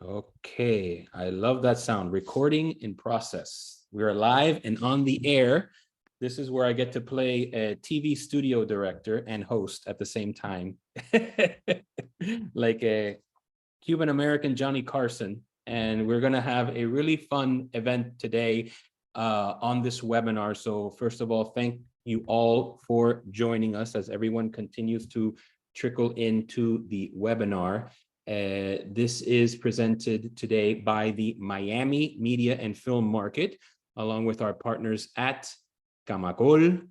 Okay, I love that sound. Recording in process. We are live and on the air. This is where I get to play a TV studio director and host at the same time, like a Cuban American Johnny Carson. And we're going to have a really fun event today on this webinar. So first of all, thank you all for joining us as everyone continues to trickle into the webinar. This is presented today by the Miami Media and Film Market, along with our partners at CAMACOL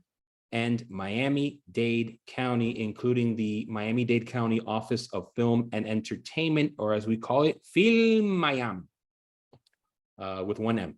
and Miami-Dade County, including the Miami-Dade County Office of Film and Entertainment, or as we call it, FilMiami, with one M.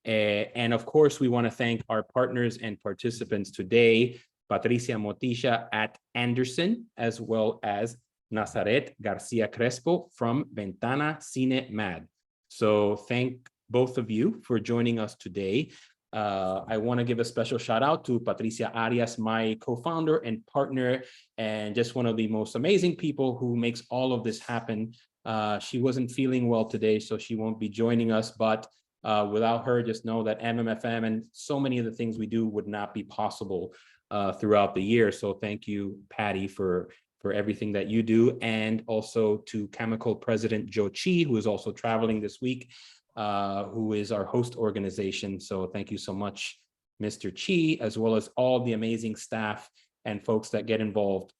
And of course, we want to thank our partners and participants today, Patricia Motilla at Andersen, as well as Nazaret García Crespo from Ventana CineMad. So thank both of you for joining us today. I want to give a special shout out to Patricia Arias, my co-founder and partner, and just one of the most amazing people who makes all of this happen. She wasn't feeling well today, so she won't be joining us, but without her, just know that MMFM and so many of the things we do would not be possible throughout the year. So thank you, Patty, for everything that you do, and also to CAMACOL President Joe Chi, who is also traveling this week, who is our host organization. So thank you so much, Mr. Chi, as well as all the amazing staff and folks that get involved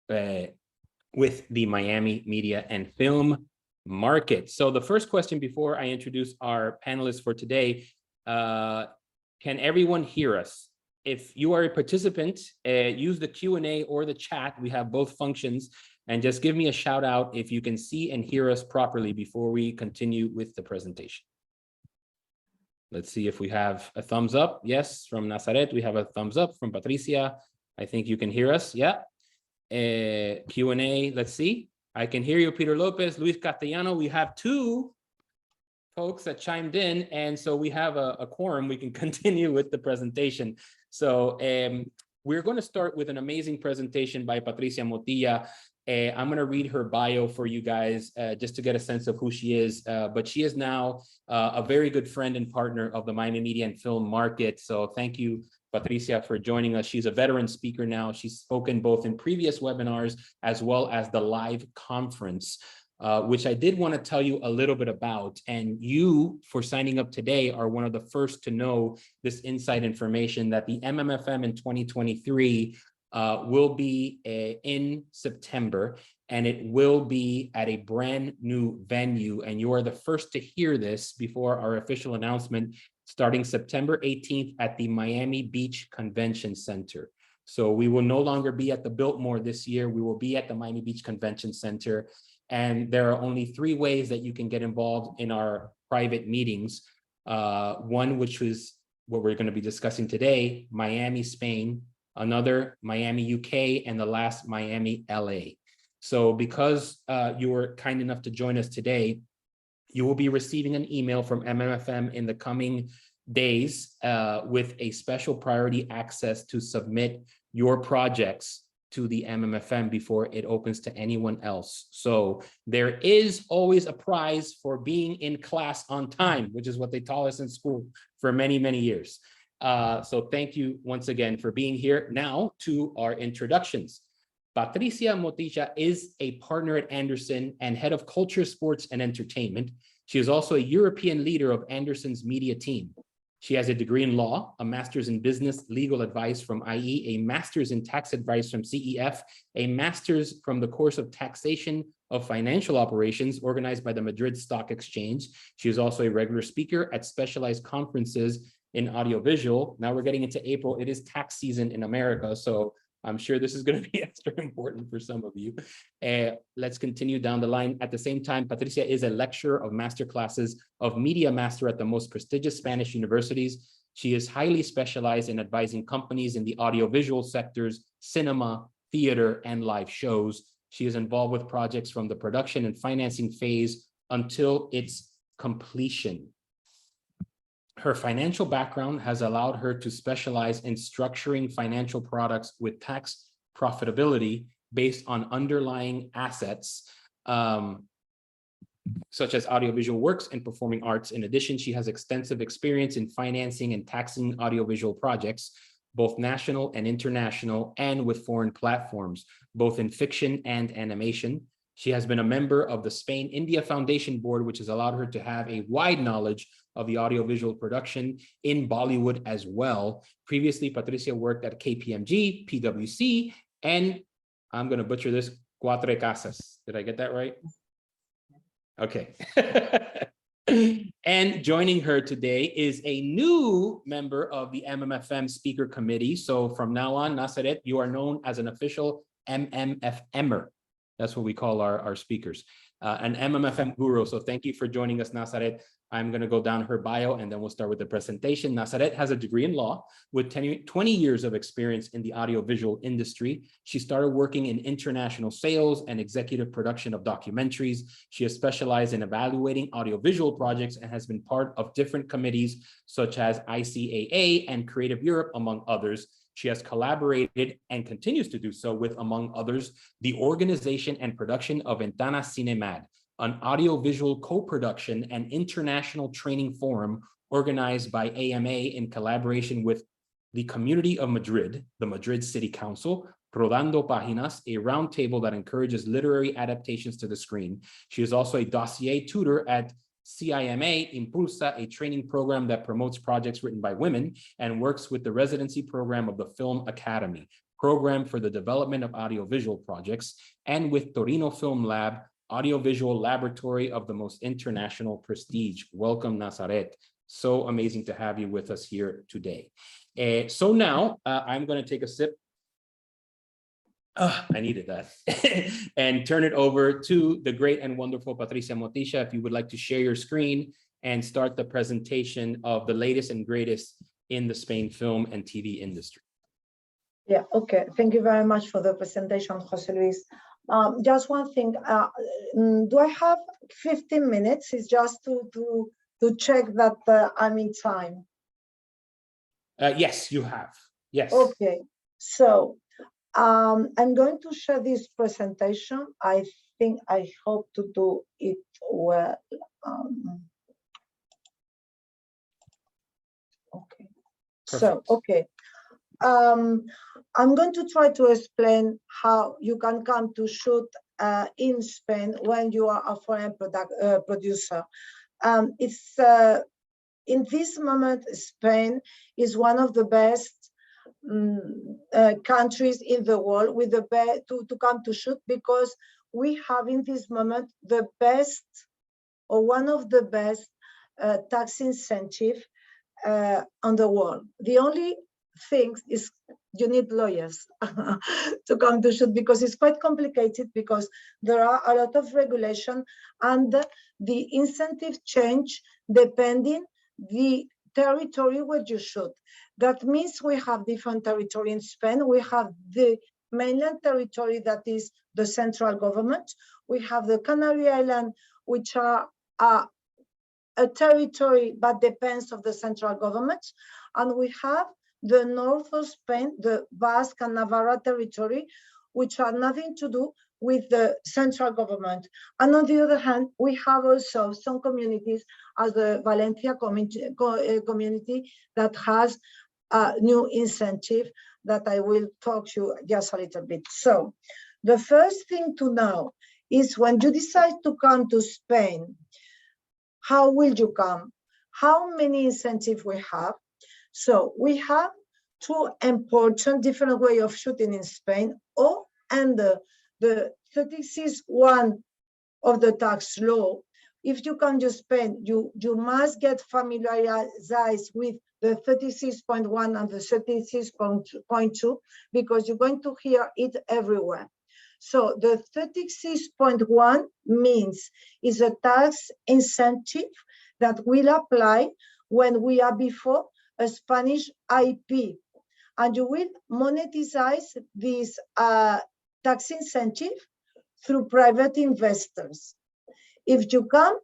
with the Miami Media and Film Market. So the first question before I introduce our panelists for today, can everyone hear us? If you are a participant, use the Q&A or the chat. We have both functions. And just give me a shout out if you can see and hear us properly before we continue with the presentation. Let's see if we have a thumbs up. Yes, from Nazaret, we have a thumbs up. From Patricia, I think you can hear us. Yeah. Q&A, let's see. I can hear you, Peter Lopez, Luis Castellano. We have two folks that chimed in, and so we have a quorum. We can continue with the presentation. So we're going to start with an amazing presentation by Patricia Motilla. I'm going to read her bio for you guys just to get a sense of who she is. But she is now a very good friend and partner of the Miami Media and Film Market. So thank you, Patricia, for joining us. She's a veteran speaker now. She's spoken both in previous webinars as well as the live conference, which I did want to tell you a little bit about. And you, for signing up today, are one of the first to know this inside information that the MMFM in 2023 will be in September, and it will be at a brand new venue. And you are the first to hear this before our official announcement, starting September 18th at the Miami Beach Convention Center. So we will no longer be at the Biltmore this year. We will be at the Miami Beach Convention Center. And there are only 3 ways that you can get involved in our private meetings. One, which was what we're going to be discussing today, Miami, Spain, another Miami, UK, and the last Miami, LA. So because you were kind enough to join us today, you will be receiving an email from MMFM in the coming days with a special priority access to submit your projects to the MMFM before it opens to anyone else. So there is always a prize for being in class on time, which is what they taught us in school for many, many years. So thank you once again for being here. Now to our introductions. Patricia Motilla is a partner at Andersen and head of culture, sports, and entertainment. She is also a European leader of Andersen's media team. She has a degree in law, a master's in business legal advice from IE, a master's in tax advice from CEF, a master's from the course of taxation of financial operations organized by the Madrid Stock Exchange. She is also a regular speaker at specialized conferences in audiovisual. Now we're getting into April. It is tax season in America, so I'm sure this is going to be extra important for some of you. Let's continue down the line. At the same time, Patricia is a lecturer of master classes of Media Master at the most prestigious Spanish universities. She is highly specialized in advising companies in the audiovisual sectors, cinema, theater, and live shows. She is involved with projects from the production and financing phase until its completion. Her financial background has allowed her to specialize in structuring financial products with tax profitability based on underlying assets. such as audiovisual works and performing arts. In addition, she has extensive experience in financing and taxing audiovisual projects, both national and international, and with foreign platforms, both in fiction and animation. She has been a member of the Spain India Foundation Board, which has allowed her to have a wide knowledge of the audiovisual production in Bollywood as well. Previously, Patricia worked at KPMG, PwC, and I'm going to butcher this, Cuatro Casas. Did I get that right? Okay. And joining her today is a new member of the MMFM Speaker Committee. So from now on, Nazaret, you are known as an official MMFMer. That's what we call our speakers, an MMFM guru. So thank you for joining us, Nazaret. I'm going to go down her bio and then we'll start with the presentation. Nazaret has a degree in law with 20 years of experience in the audiovisual industry. She started working in international sales and executive production of documentaries. She has specialized in evaluating audiovisual projects and has been part of different committees such as ICAA and Creative Europe, among others. She has collaborated and continues to do so with, among others, the organization and production of Ventana CineMad, an audiovisual co-production and international training forum organized by AMA in collaboration with the Community of Madrid, the Madrid City Council, Rodando Páginas, a roundtable that encourages literary adaptations to the screen. She is also a dossier tutor at CIMA Impulsa, a training program that promotes projects written by women, and works with the residency program of the Film Academy, program for the development of audiovisual projects, and with Torino Film Lab, audiovisual laboratory of the most international prestige. Welcome, Nazaret. So amazing to have you with us here today. So now I'm going to take a sip. I needed that. And turn it over to the great and wonderful Patricia Motilla, if you would like to share your screen and start the presentation of the latest and greatest in the Spain film and TV industry. Yeah, okay. Thank you very much for the presentation, Jose Luis. Just one thing, do I have 15 minutes? It's just to check that I'm in time. Yes, you have. Yes. Okay, so I'm going to share this presentation. I hope to do it well. Okay. Perfect. So, okay. I'm going to try to explain how you can come to shoot in Spain when you are a foreign producer. It's in this moment, Spain is one of the best countries in the world with the best to come to shoot, because we have in this moment the best or one of the best tax incentive on the world. The only thing is you need lawyers to come to shoot, because it's quite complicated, because there are a lot of regulation and the incentive change depending the territory where you shoot. That means we have different territory in Spain. We have the mainland territory, that is the central government. We have the Canary Islands, which are a territory but depends of the central government. And we have the north of Spain, the Basque and Navarra territory, which are nothing to do with the central government. And on the other hand, we have also some communities, as the Valencia community, that has a new incentive that I will talk to you just a little bit. So the first thing to know is, when you decide to come to Spain, how will you come? How many incentives we have? So we have two important different way of shooting in Spain, and the 36(1) of the tax law. If you come to Spain, you must get familiarized with the 36.1 and the 36.2, because you're going to hear it everywhere. So the 36.1 means is a tax incentive that will apply when we are before a Spanish IP, and you will monetize this tax incentive through private investors. If you come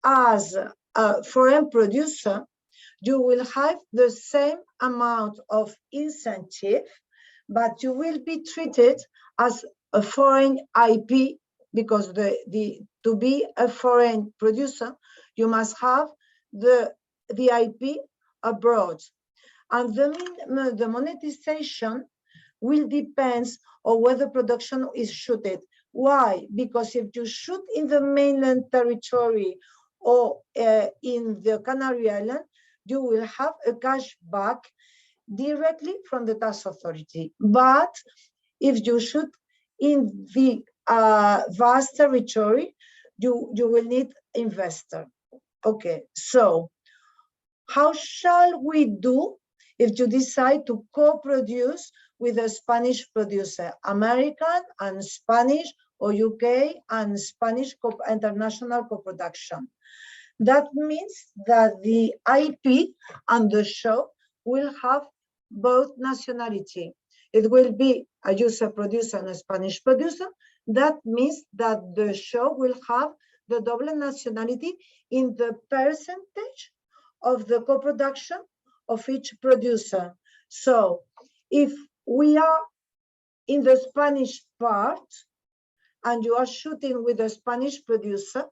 as a foreign producer, you will have the same amount of incentive, but you will be treated as a foreign IP because to be a foreign producer, you must have the IP abroad. And the monetization will depend on where the production is shooted. Why? Because if you shoot in the mainland territory or in the Canary Island, you will have a cashback directly from the tax authority. But if you shoot in the vast territory, you will need investor. Okay, so how shall we do if you decide to co-produce with a Spanish producer, American and Spanish, or UK and Spanish international co-production? That means that the IP and the show will have both nationality. It will be a user producer and a Spanish producer. That means that the show will have the double nationality in the percentage of the co-production of each producer. So if we are in the Spanish part and you are shooting with a Spanish producer,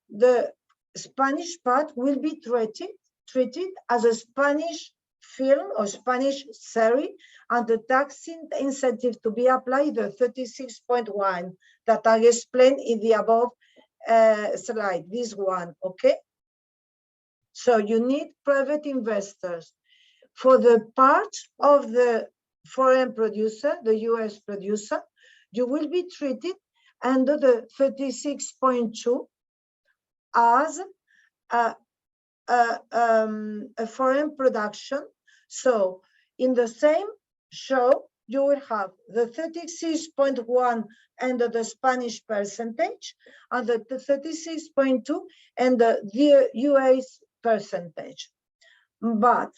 the Spanish part will be treated as a Spanish film or Spanish series, and the tax incentive to be applied, the 36.1 that I explained in the above slide, this one, okay? So you need private investors. For the part of the foreign producer, the US producer, you will be treated under the 36.2 as a foreign production. So in the same show, you will have the 36.1 under the Spanish percentage and the 36.2 and the US percentage. But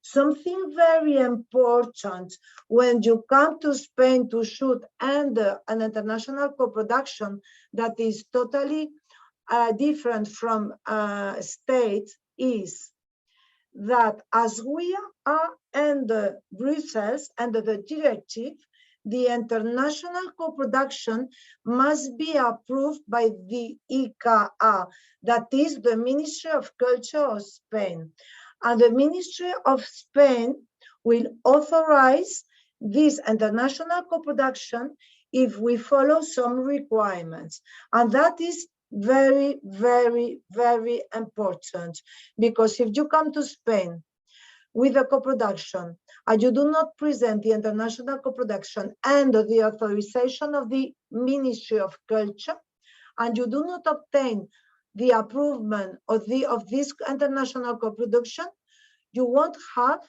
something very important when you come to Spain to shoot under an international co-production that is totally different from states is that as we are under Brussels, under the directive, the international co-production must be approved by the ICA, that is the Ministry of Culture of Spain. And the Ministry of Spain will authorize this international co-production if we follow some requirements. And that is very, very, very important, because if you come to Spain with a co-production and you do not present the international co-production and the authorization of the Ministry of Culture, and you do not obtain the approval of this international co-production, you won't have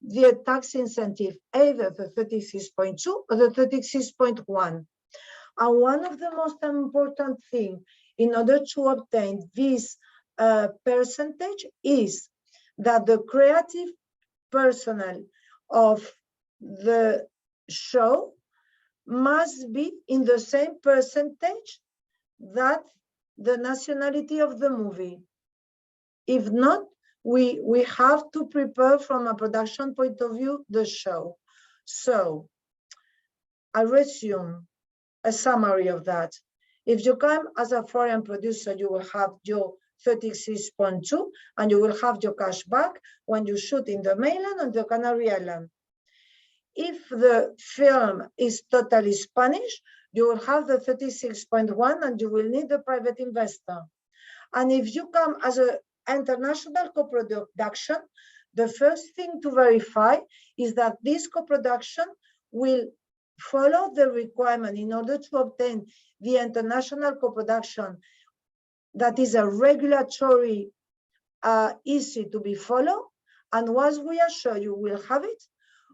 the tax incentive, either the 36.2 or the 36.1. And one of the most important things in order to obtain this percentage is that the creative personnel of the show must be in the same percentage that the nationality of the movie. If not, we have to prepare from a production point of view the show. So I resume a summary of that. If you come as a foreign producer, you will have your 36.2 and you will have your cash back when you shoot in the mainland and the Canary Island. If the film is totally Spanish, you will have the 36.1 and you will need a private investor. And if you come as an international co-production, the first thing to verify is that this co-production will follow the requirement in order to obtain the international co-production that is a regulatory easy to be followed. And once we are sure you will have it,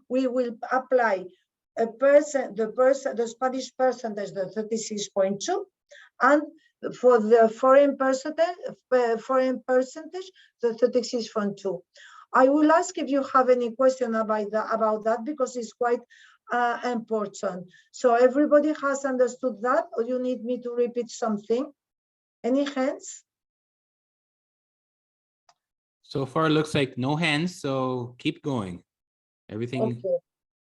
we will apply the Spanish percentage, the 36.2, and for the foreign percentage, the 36.2. I will ask if you have any question about that, because it's quite important. So everybody has understood that, or you need me to repeat something? Any hands? So far, it looks like no hands, so keep going. Everything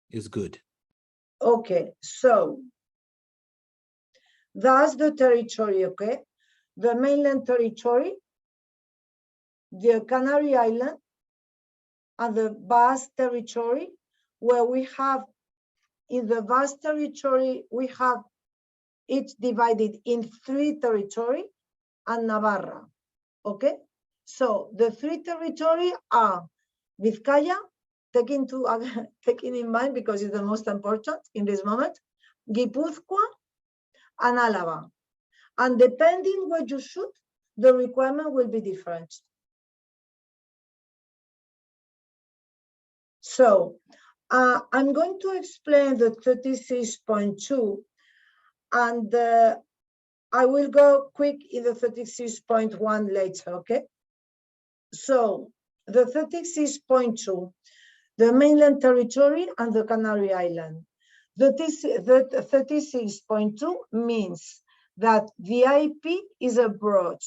is good. Okay, so That's the territory, okay? The mainland territory, the Canary Island, and the Basque territory, where we have, in the Basque territory, we have each divided in 3 territories, and Navarra, okay? So the 3 territories are Vizcaya, taking in mind because it's the most important in this moment, Guipúzcoa, and Álava. And depending where you shoot, the requirement will be different. So I'm going to explain the 36.2, and I will go quick in the 36.1 later, okay? So the 36.2, the mainland territory and the Canary Island. The 36.2 means that VIP is abroad.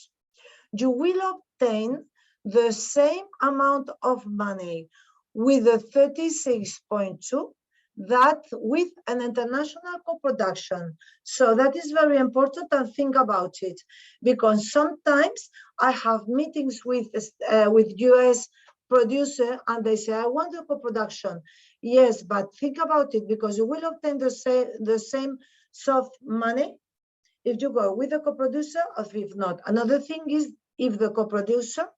You will obtain the same amount of money with the 36.2 that with an international co-production. So that is very important, and think about it, because sometimes I have meetings with US producer and they say, I want a co-production. Yes, but think about it, because you will obtain the same soft money if you go with a co-producer or if not. Another thing is if the co-producer,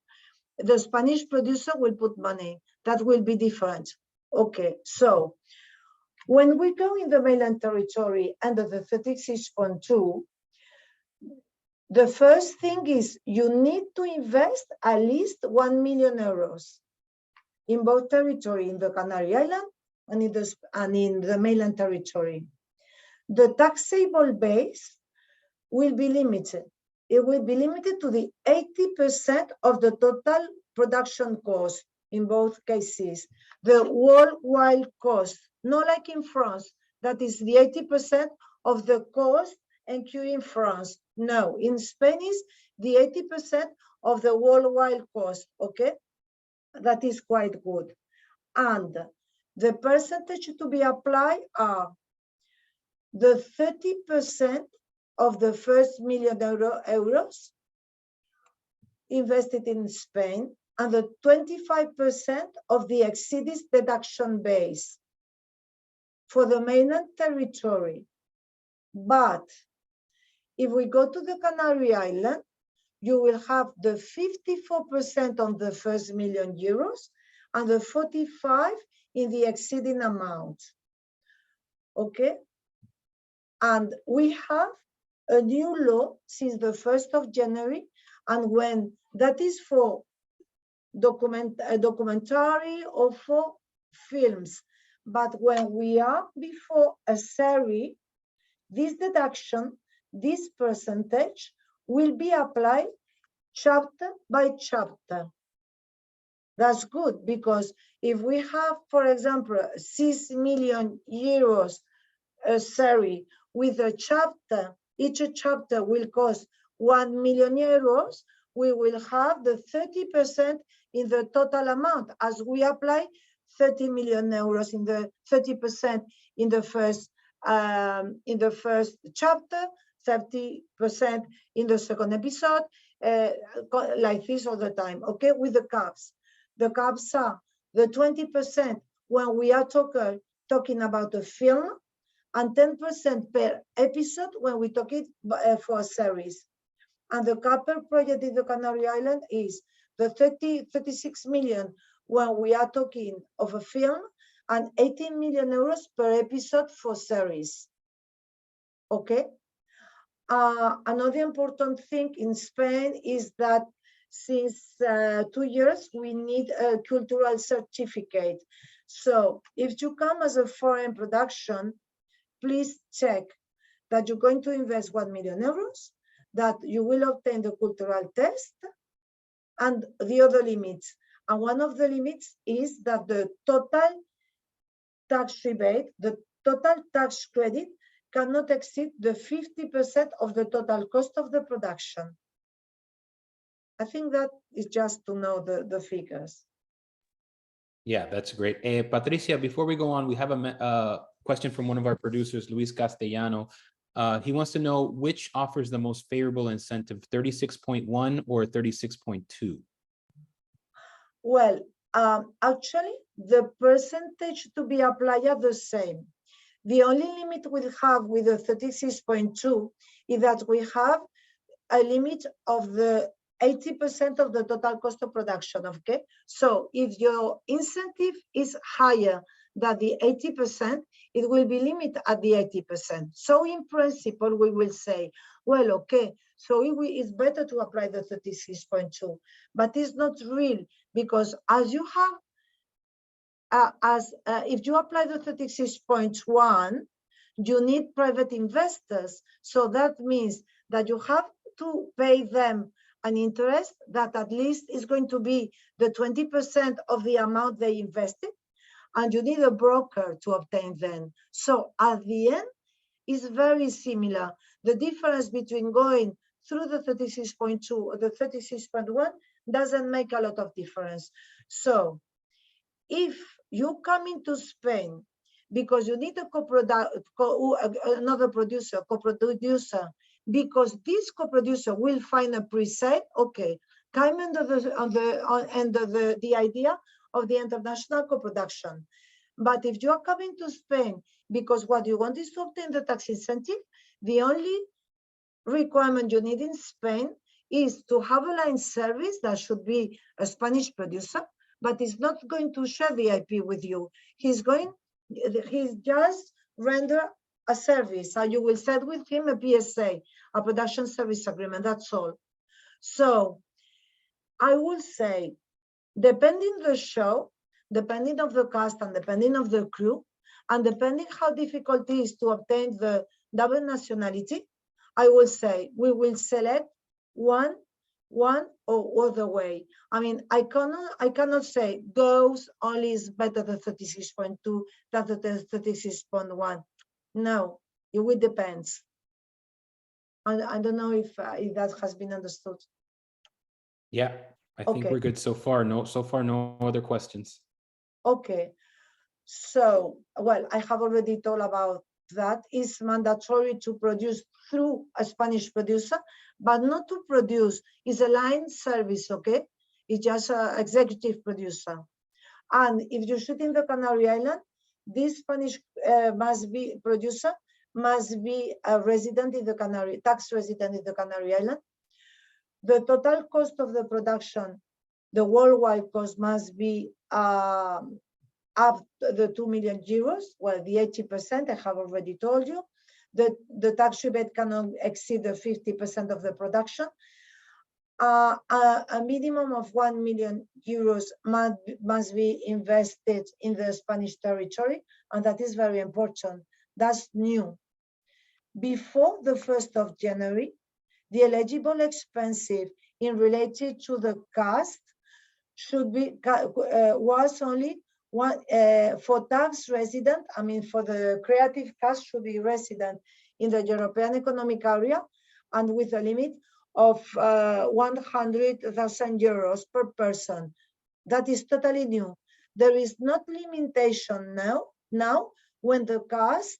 the Spanish producer will put money, that will be different. Okay, so when we go in the mainland territory under the 36.2, the first thing is you need to invest at least 1 million euros in both territory, in the Canary Island and in the mainland territory. The taxable base will be limited. It will be limited to the 80% of the total production cost in both cases. The worldwide cost, not like in France, that is the 80% of the cost incurred in France. No, in Spain is the 80% of the worldwide cost, okay? That is quite good. And the percentage to be applied are the 30% of the first million euros invested in Spain, and the 25% of the exceeded deduction base for the mainland territory. But if we go to the Canary Island, you will have the 54% on the first million euros and the 45% in the exceeding amount. Okay? And we have a new law since the 1st of January, and when that is for documentary or for films. But when we are before a series, this deduction, this percentage will be applied chapter by chapter. That's good, because if we have, for example, 6 million euros a series with a chapter, each chapter will cost 1 million euros, we will have the 30% in the total amount, as we apply 30 million euros in the 30% in the first chapter, 30% in the second episode, like this all the time. Okay, with the caps. The caps are the 20% when we are talking about a film, and 10% per episode when we talk it for a series. And the capital project in the Canary Island is the 36 million when we are talking of a film, and 18 million euros per episode for series. Okay. Another important thing in Spain is that since 2 years, we need a cultural certificate. So if you come as a foreign production, please check that you're going to invest 1 million euros, that you will obtain the cultural test, and the other limits. And one of the limits is that the total tax rebate, the total tax credit, cannot exceed the 50% of the total cost of the production. I think that is just to know the figures. Yeah, that's great. Patricia, before we go on, we have a question from one of our producers, Luis Castellano. He wants to know which offers the most favorable incentive, 36.1 or 36.2. Well, actually, the percentage to be applied are the same. The only limit we have with the 36.2 is that we have a limit of the 80% of the total cost of production, okay? So if your incentive is higher than the 80%, it will be limited at the 80%. So in principle, we will say, well, okay, so it's better to apply the 36.2, but it's not real, because as you have, if you apply the 36.1, you need private investors. So that means that you have to pay them an interest that at least is going to be the 20% of the amount they invested, and you need a broker to obtain them. So at the end, it's very similar. The difference between going through the 36.2 or the 36.1 doesn't make a lot of difference. So if you come into Spain because you need a another producer, co-producer, because this co-producer will find a pre-sale, okay, come under the idea of the international co-production. But if you are coming to Spain because what you want is to obtain the tax incentive, the only requirement you need in Spain is to have a line service that should be a Spanish producer, but he's not going to share the IP with you. He's just render a service, and you will set with him a PSA, a production service agreement, that's all. So I will say, depending the show, depending of the cast and depending of the crew, and depending how difficult it is to obtain the double nationality, I will say we will select one or other way. I mean, I cannot say those only is better than 36.2 than the 36.1. No, it will depend. I don't know if that has been understood. Yeah, I think we're good so far. No other questions. Okay, so, well, I have already told about that. It's mandatory to produce through a Spanish producer, but not to produce. It's a line service, okay? It's just an executive producer. And if you shoot in the Canary Island, this Spanish producer must be a resident in the tax resident in the Canary Island. The total cost of the production, the worldwide cost must be up the 2 million euros, well, the 80%, I have already told you. The tax rebate cannot exceed the 50% of the production. A minimum of 1 million euros must be invested in the Spanish territory, and that is very important. That's new. Before the 1st of January, the eligible expenses in related to the cast should be was only one for tax resident. I mean, for the creative cast should be resident in the European Economic Area and with a limit of 100,000 euros per person. That is totally new. There is not limitation now when the cast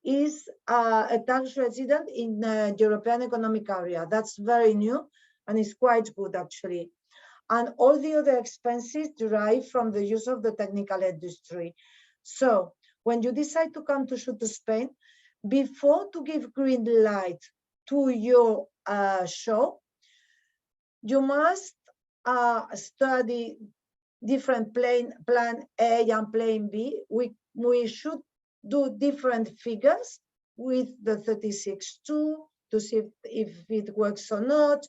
is a tax resident in the European Economic Area. That's very new and it's quite good actually. And all the other expenses derive from the use of the technical industry. So when you decide to come to shoot to Spain, before to give green light to your show, you must study different plan A and plan B. We should do different figures with the 36.2 to see if it works or not,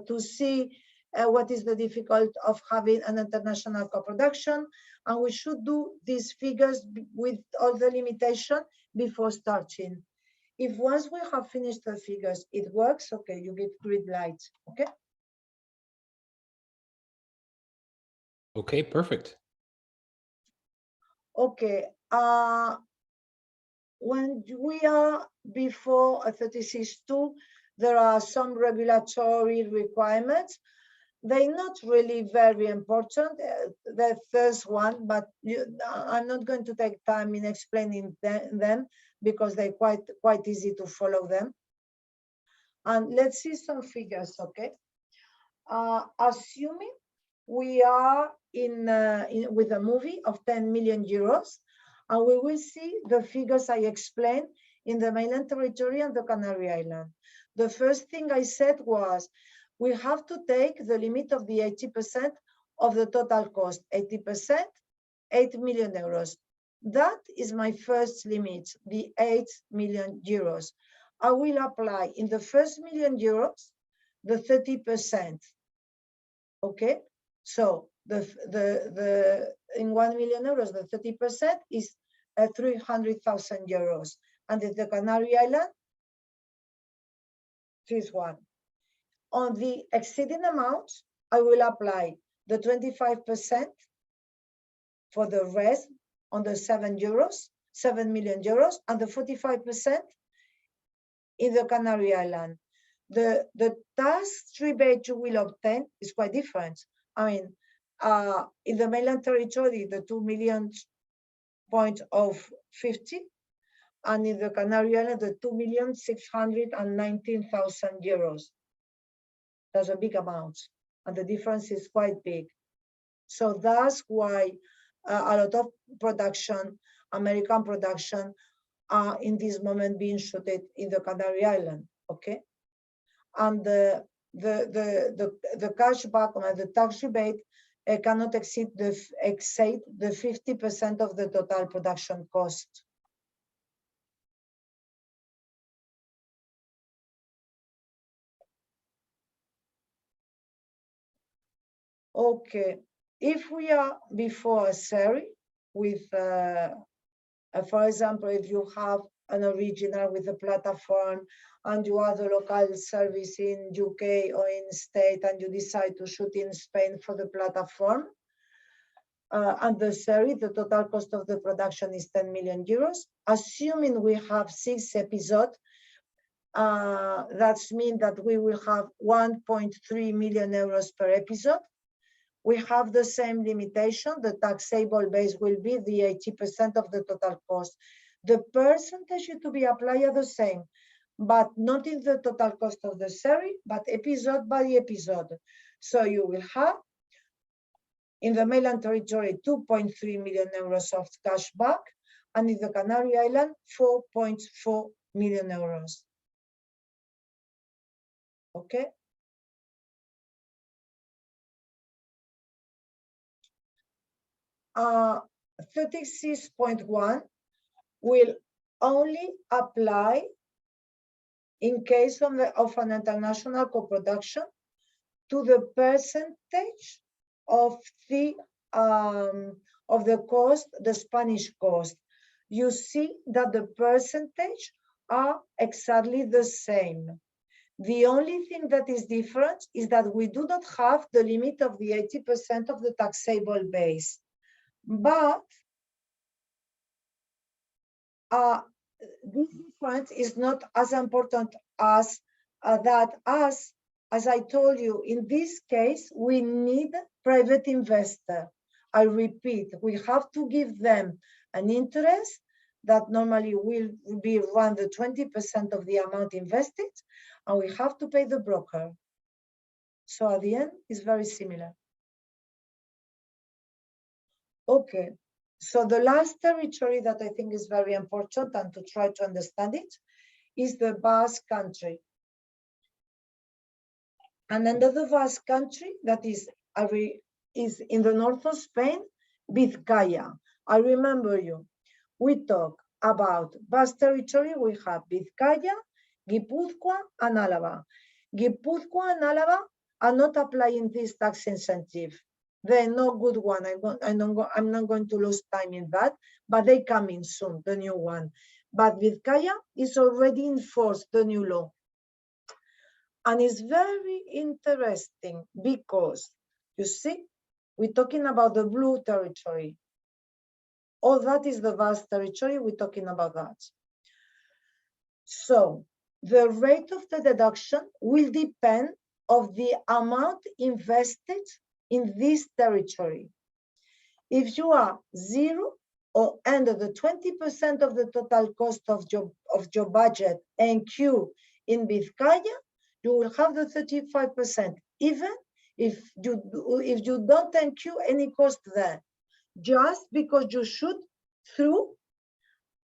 to see what is the difficulty of having an international co-production, and we should do these figures with all the limitation before starting. If once we have finished the figures, it works, okay, you give green light, okay? Okay, perfect. Okay, when we are before a 36.2, there are some regulatory requirements. They're not really very important, the first one, but I'm not going to take time in explaining them. because they're quite easy to follow them. And let's see some figures, okay? Assuming we are with a movie of 10 million euros, and we will see the figures I explained in the mainland territory and the Canary Island. The first thing I said was, we have to take the limit of the 80% of the total cost, 80%, 8 million euros. That is my first limit, the 8 million euros. I will apply in the first million euros, the 30%. Okay, so in 1 million euros, the 30% is 300,000 euros. And in the Canary Island, this one. On the exceeding amount, I will apply the 25% for the rest on the 7 million euros, and the 45% in the Canary Island. The tax rebate you will obtain is quite different. I mean, in the mainland territory, the 2 million point of 50, and in the Canary Island, the 2,619,000 euros. That's a big amount, and the difference is quite big. So that's why a lot of production, American production, are in this moment being shot in the Canary Island. Okay, and the cashback or the tax rebate cannot exceed the 50% of the total production cost. Okay, if we are before a series with, for example, if you have an original with a platform and you have a local service in UK or in state and you decide to shoot in Spain for the platform, and the series, the total cost of the production is 10 million euros. Assuming we have 6 episodes, that means that we will have 1.3 million euros per episode. We have the same limitation. The taxable base will be the 80% of the total cost. The percentage to be applied are the same, but not in the total cost of the series, but episode by episode. So you will have, in the mainland territory, 2.3 million euros of cashback, and in the Canary Island, 4.4 million euros. Okay? 36.1 will only apply in case of an international co-production to the percentage of the cost, the Spanish cost. You see that the percentage are exactly the same. The only thing that is different is that we do not have the limit of the 80% of the taxable base. But this difference is not as important as that, as I told you, in this case, we need private investor. I repeat, we have to give them an interest that normally will be around the 20% of the amount invested, and we have to pay the broker. So at the end, it's very similar. Okay, so the last territory that I think is very important and to try to understand it is the Basque Country. And under the Basque Country, that is in the north of Spain, Vizcaya. I remember you. We talk about Basque territory. We have Vizcaya, Guipúzcoa, and Álava. Guipúzcoa and Álava are not applying this tax incentive. They're no good one. I'm not going to lose time in that, but they come in soon, the new one. But Vizcaya is already in force, the new law. And it's very interesting because, you see, we're talking about the blue territory. All that is the Basque territory, we're talking about that. So the rate of the deduction will depend on the amount invested in this territory. If you are 0, or under the 20% of the total cost of your budget NQ in Vizcaya, you will have the 35%, even if you don't NQ any cost there, just because you shoot through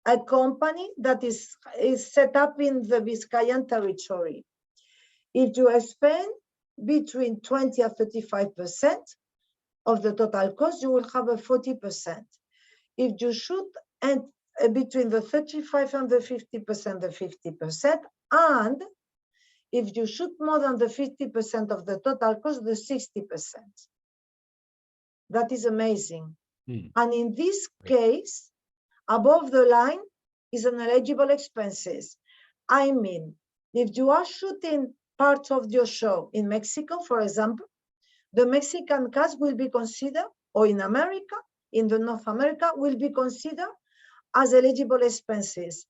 a company that is set up in the Vizcayan territory. If you spend between 20 and 35% of the total cost, you will have a 40%. If you shoot and between the 35 and the 50%, the 50%, and if you shoot more than the 50% of the total cost, the 60%. That is amazing. And in this case, above the line is an eligible expenses. I mean, if you are shooting parts of your show in Mexico, for example, the Mexican cast will be considered, or in America, in the North America, will be considered as eligible expenses.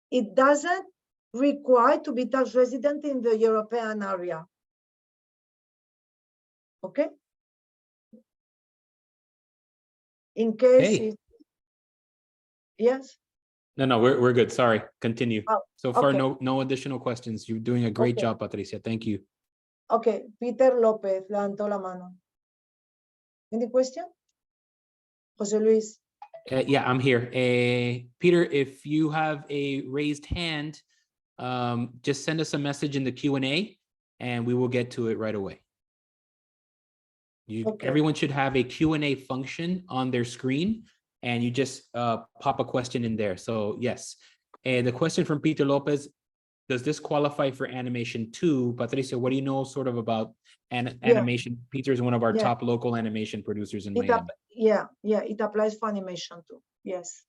It doesn't require to be tax resident in the European area. Okay? In case Hey. it, yes? No, we're good. Sorry, continue. Oh, So far, okay. no additional questions. You're doing a great job, Patricia. Thank you. Okay, Peter López levantó la mano. Any question? José Luis. Yeah, I'm here. Peter, if you have a raised hand, just send us a message in the Q&A and we will get to it right away. Okay. Everyone should have a Q&A function on their screen and you just pop a question in there. So yes, the question from Peter Lopez, does this qualify for animation too? Patricia, what do you know sort of about animation? Peter is one of our top local animation producers in Miami. It applies for animation too. Yes.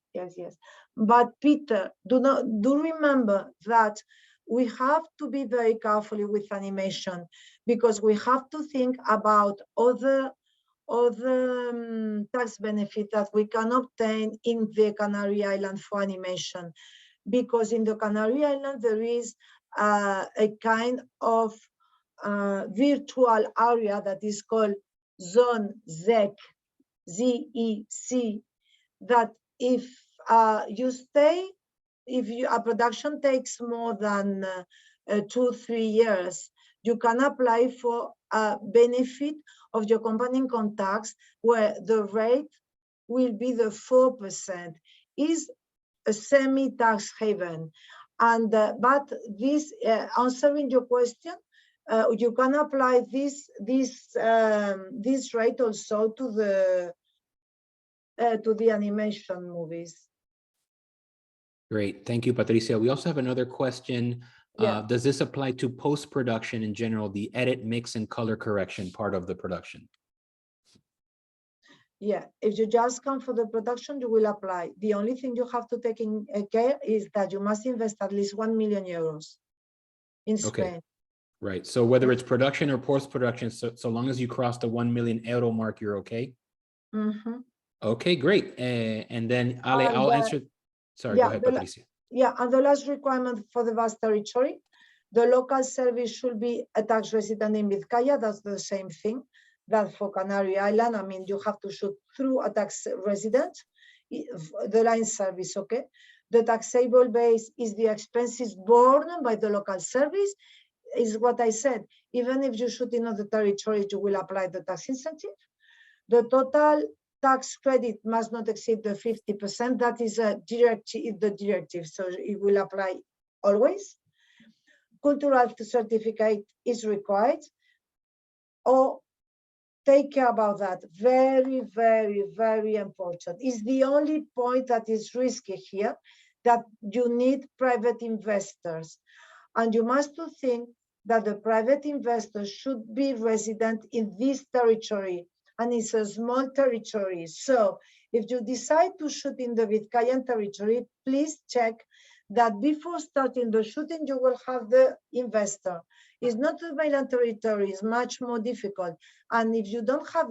But Peter, do remember that we have to be very careful with animation because we have to think about other tax benefits that we can obtain in the Canary Islands for animation. Because in the Canary Islands, there is a kind of virtual area that is called Zone ZEC, Z-E-C, that if a production takes more than 2-3 years, you can apply for a benefit of your company income tax where the rate will be the 4%. Is a semi-tax haven, and but this answering your question, you can apply this rate also to the animation movies. Great, thank you, Patricia. We also have another question. Does this apply to post-production in general, the edit, mix, and color correction part of the production? Yeah, if you just come for the production, you will apply. The only thing you have to take in care is that you must invest at least 1 million euros in Spain. Okay. Right. So whether it's production or post-production, so long as you cross the 1 million euro mark, you're okay? Mm-hmm. Okay, great. And then Ale, I'll answer. Sorry, go ahead, Patricia. And the last requirement for the vast territory, the local service should be a tax resident in Vizcaya. That's the same thing that for Canary Island. I mean, you have to shoot through a tax resident, the line service, okay? The taxable base is the expenses borne by the local service, is what I said. Even if you shoot in other territories, you will apply the tax incentive. The total tax credit must not exceed the 50%. That is a directive, so it will apply always. Cultural certificate is required. Or take care about that. Very, very, very important. It's the only point that is risky here, that you need private investors. And you must think that the private investors should be resident in this territory, and it's a small territory. So if you decide to shoot in the Vizcayan territory, please check that before starting the shooting, you will have the investor. It's not the mainland territory, it's much more difficult. And if you don't have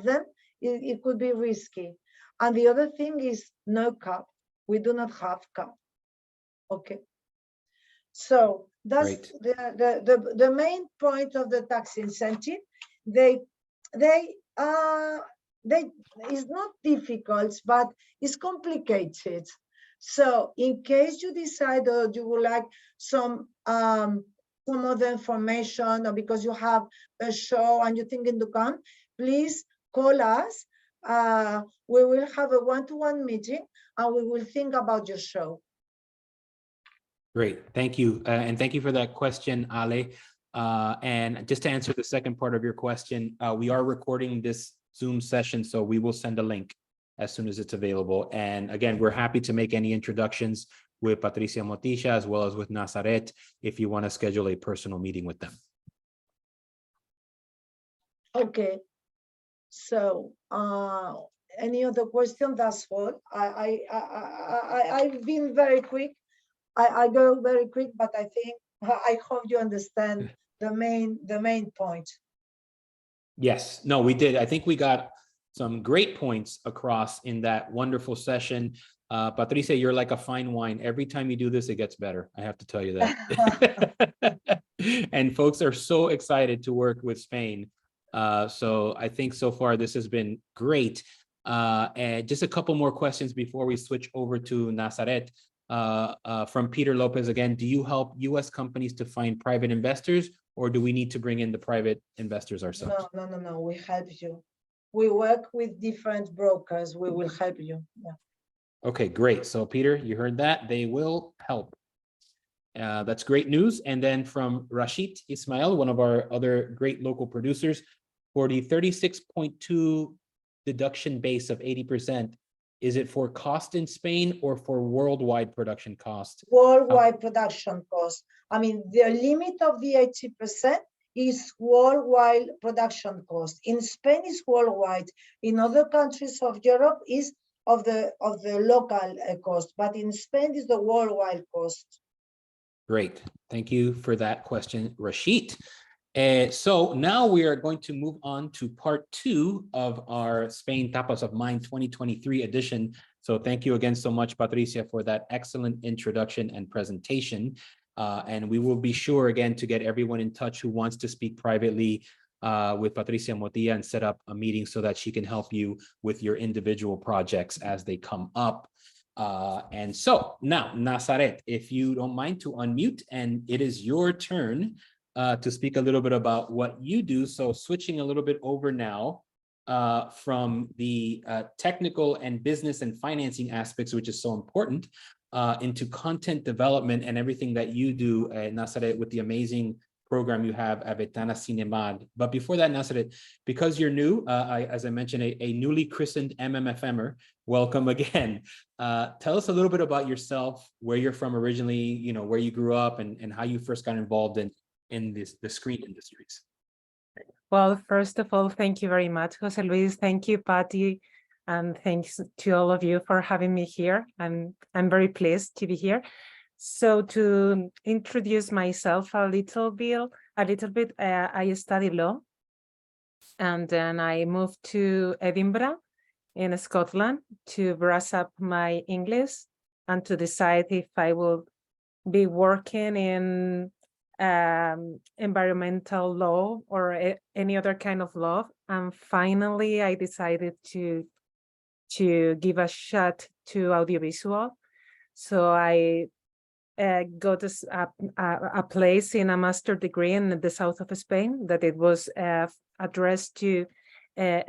them, it could be risky. And the other thing is no cap. We do not have cap. Okay. So that's the main point of the tax incentive. They it's not difficult, but it's complicated. So in case you decide or you would like some other information, or because you have a show and you're thinking to come, please call us. We will have a one-to-one meeting and we will think about your show. Great, thank you. And thank you for that question, Ale. And just to answer the second part of your question, we are recording this Zoom session, so we will send a link as soon as it's available. And again, we're happy to make any introductions with Patricia Motilla as well as with Nazaret if you want to schedule a personal meeting with them. Okay. So any other question? That's all. I've been very quick. I go very quick, but I hope you understand the main point. Yes, no, we did. I think we got some great points across in that wonderful session. Patricia, you're like a fine wine. Every time you do this, it gets better. I have to tell you that. And folks are so excited to work with Spain. So I think so far this has been great. And just a couple more questions before we switch over to Nazaret. From Peter Lopez again, do you help U.S. companies to find private investors, or do we need to bring in the private investors ourselves? No, we help you. We work with different brokers. We will help you. Yeah. Okay, great. So Peter, you heard that. They will help. That's great news. And then from Rashid Ismail, one of our other great local producers, for the 36.2 deduction base of 80%, is it for cost in Spain or for worldwide production cost? Worldwide production cost. I mean, the limit of the 80% is worldwide production cost. In Spain, is worldwide. In other countries of Europe, is of the local cost, but in Spain is the worldwide cost. Great, thank you for that question, Rashid. So now we are going to move on to part 2 of our Spain Tapas of Mind 2023 edition. So thank you again so much, Patricia, for that excellent introduction and presentation. And we will be sure again to get everyone in touch who wants to speak privately with Patricia Motilla and set up a meeting so that she can help you with your individual projects as they come up. And so now, Nazaret, if you don't mind to unmute, and it is your turn to speak a little bit about what you do. So switching a little bit over now from the technical and business and financing aspects, which is so important, into content development and everything that you do, Nazaret, with the amazing program you have at Ventana CineMad. But before that, Nazaret, because you're new, as I mentioned, a newly christened MMFMer, welcome again. Tell us a little bit about yourself, where you're from originally, you know, where you grew up, and how you first got involved in the screen industries. Well, first of all, thank you very much, Jose Luis. Thank you, Patty. And thanks to all of you for having me here. I'm very pleased to be here. So to introduce myself a little bit, I studied law, and then I moved to Edinburgh in Scotland to brush up my English and to decide if I will be working in environmental law or any other kind of law. And finally, I decided to give a shot to audiovisual. So I got a place in a master's degree in the south of Spain that it was addressed to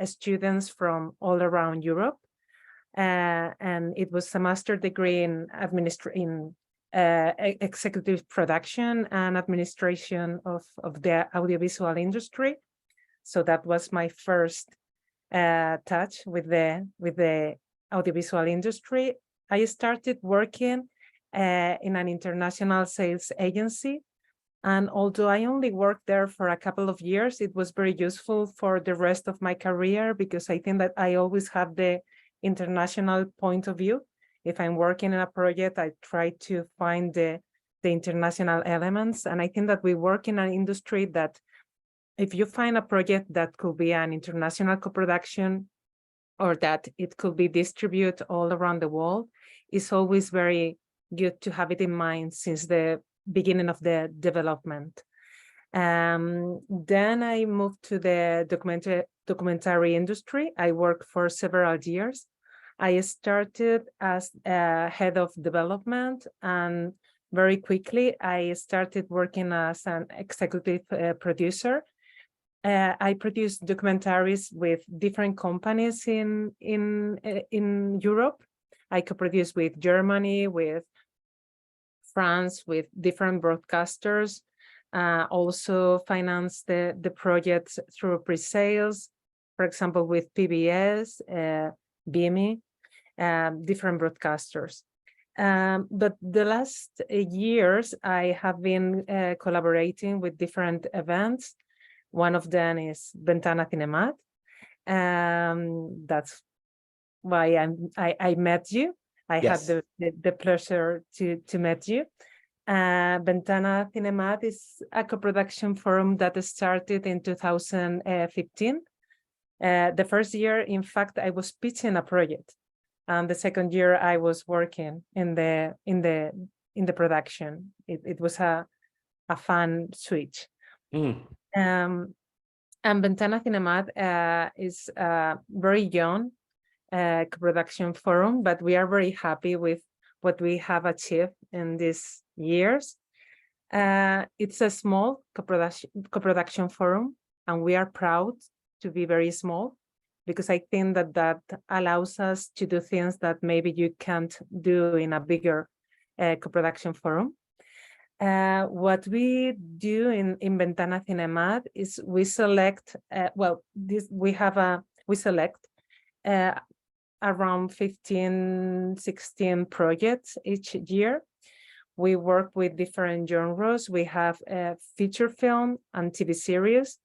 students from all around Europe. And it was a master's degree in executive production and administration of the audiovisual industry. So that was my first touch with the audiovisual industry. I started working in an international sales agency. And although I only worked there for a couple of years, it was very useful for the rest of my career, because I think that I always have the international point of view. If I'm working in a project, I try to find the international elements. And I think that we work in an industry that if you find a project that could be an international co-production, or that it could be distributed all around the world, it's always very good to have it in mind since the beginning of the development. Then I moved to the documentary industry. I worked for several years. I started as head of development, and very quickly I started working as an executive producer. I produced documentaries with different companies in Europe. I co-produced with Germany, with France, with different broadcasters. Also financed the projects through pre-sales, for example, with PBS, BME, different broadcasters. But the last years, I have been collaborating with different events. One of them is Ventana CineMad. That's why I met you. I Yes. had the pleasure to meet you. Ventana CineMad is a co-production forum that started in 2015. The first year, in fact, I was pitching a project, and the second year I was working in the production. It was a fun switch. And Ventana CineMad is a very young co-production forum, but we are very happy with what we have achieved in these years. It's a small co-production forum, and we are proud to be very small, because I think that allows us to do things that maybe you can't do in a bigger co-production forum. What we do in Ventana CineMad is we select, we select around 15, 16 projects each year. We work with different genres. We have feature film and TV series.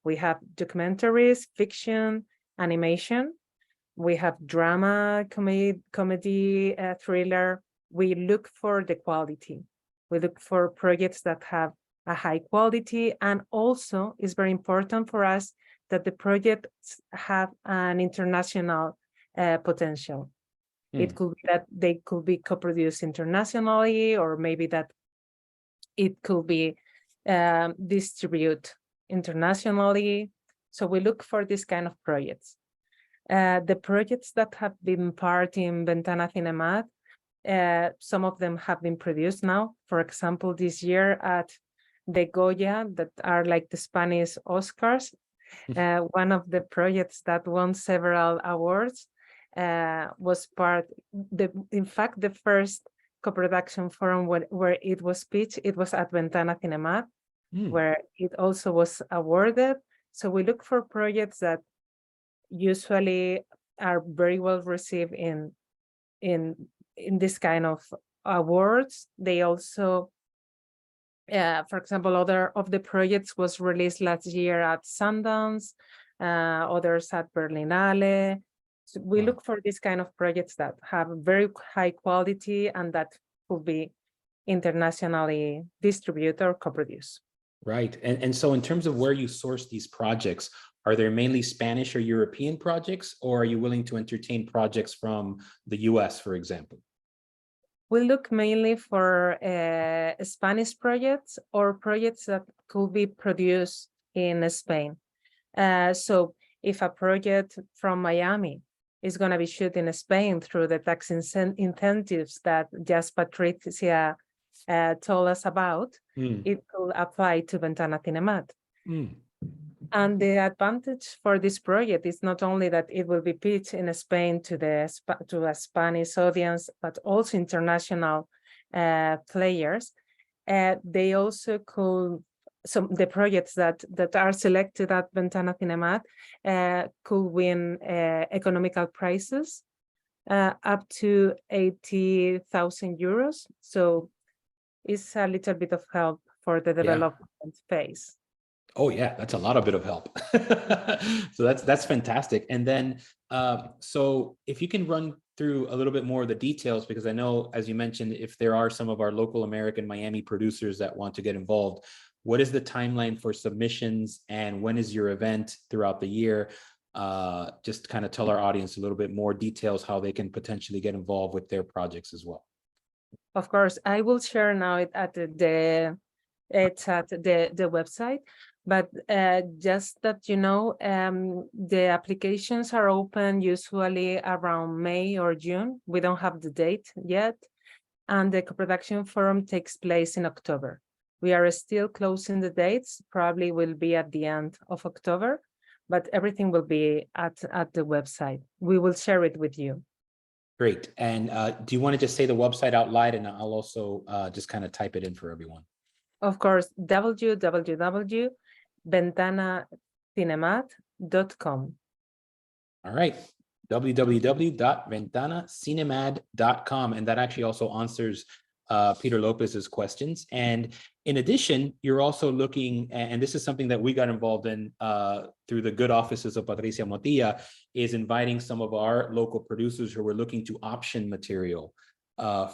We have documentaries, fiction, animation. We have drama, comedy, thriller. We look for the quality. We look for projects that have a high quality, and also it's very important for us that the projects have an international potential. It could be that they could be co-produced internationally, or maybe that it could be distributed internationally. So we look for this kind of projects. The projects that have been part in Ventana CineMad, some of them have been produced now. For example, this year at the Goya, that are like the Spanish Oscars, one of the projects that won several awards was part, in fact, the first co-production forum where it was pitched, it was at Ventana CineMad, where it also was awarded. So we look for projects that usually are very well received in this kind of awards. They also, for example, other of the projects was released last year at Sundance, others at Berlinale. So we look for this kind of projects that have very high quality and that will be internationally distributed or co-produced. Right. And so in terms of where you source these projects, are there mainly Spanish or European projects, or are you willing to entertain projects from the US, for example? We look mainly for Spanish projects or projects that could be produced in Spain. So if a project from Miami is going to be shot in Spain through the tax incentives that just Patricia told us about, it will apply to Ventana CineMad. And the advantage for this project is not only that it will be pitched in Spain to a Spanish audience, but also international players. They also could, the projects that are selected at Ventana CineMad could win economical prizes up to 80,000 euros. So it's a little bit of help for the development phase. Oh yeah, that's a lot of bit of help. So that's fantastic. And then, so if you can run through a little bit more of the details, because I know, as you mentioned, if there are some of our local American Miami producers that want to get involved, what is the timeline for submissions and when is your event throughout the year? Just kind of tell our audience a little bit more details, how they can potentially get involved with their projects as well. Of course, I will share now at the website. But just that you know, the applications are open usually around May or June. We don't have the date yet. And the co-production forum takes place in October. We are still closing the dates, probably will be at the end of October, but everything will be at the website. We will share it with you. Great. And do you want to just say the website out loud, and I'll also just kind of type it in for everyone? Of course, www.ventanacinemad.com. All right. www.ventanacinemad.com. And that actually also answers Peter Lopez's questions. And in addition, you're also looking, and this is something that we got involved in through the good offices of Patricia Motilla, is inviting some of our local producers who were looking to option material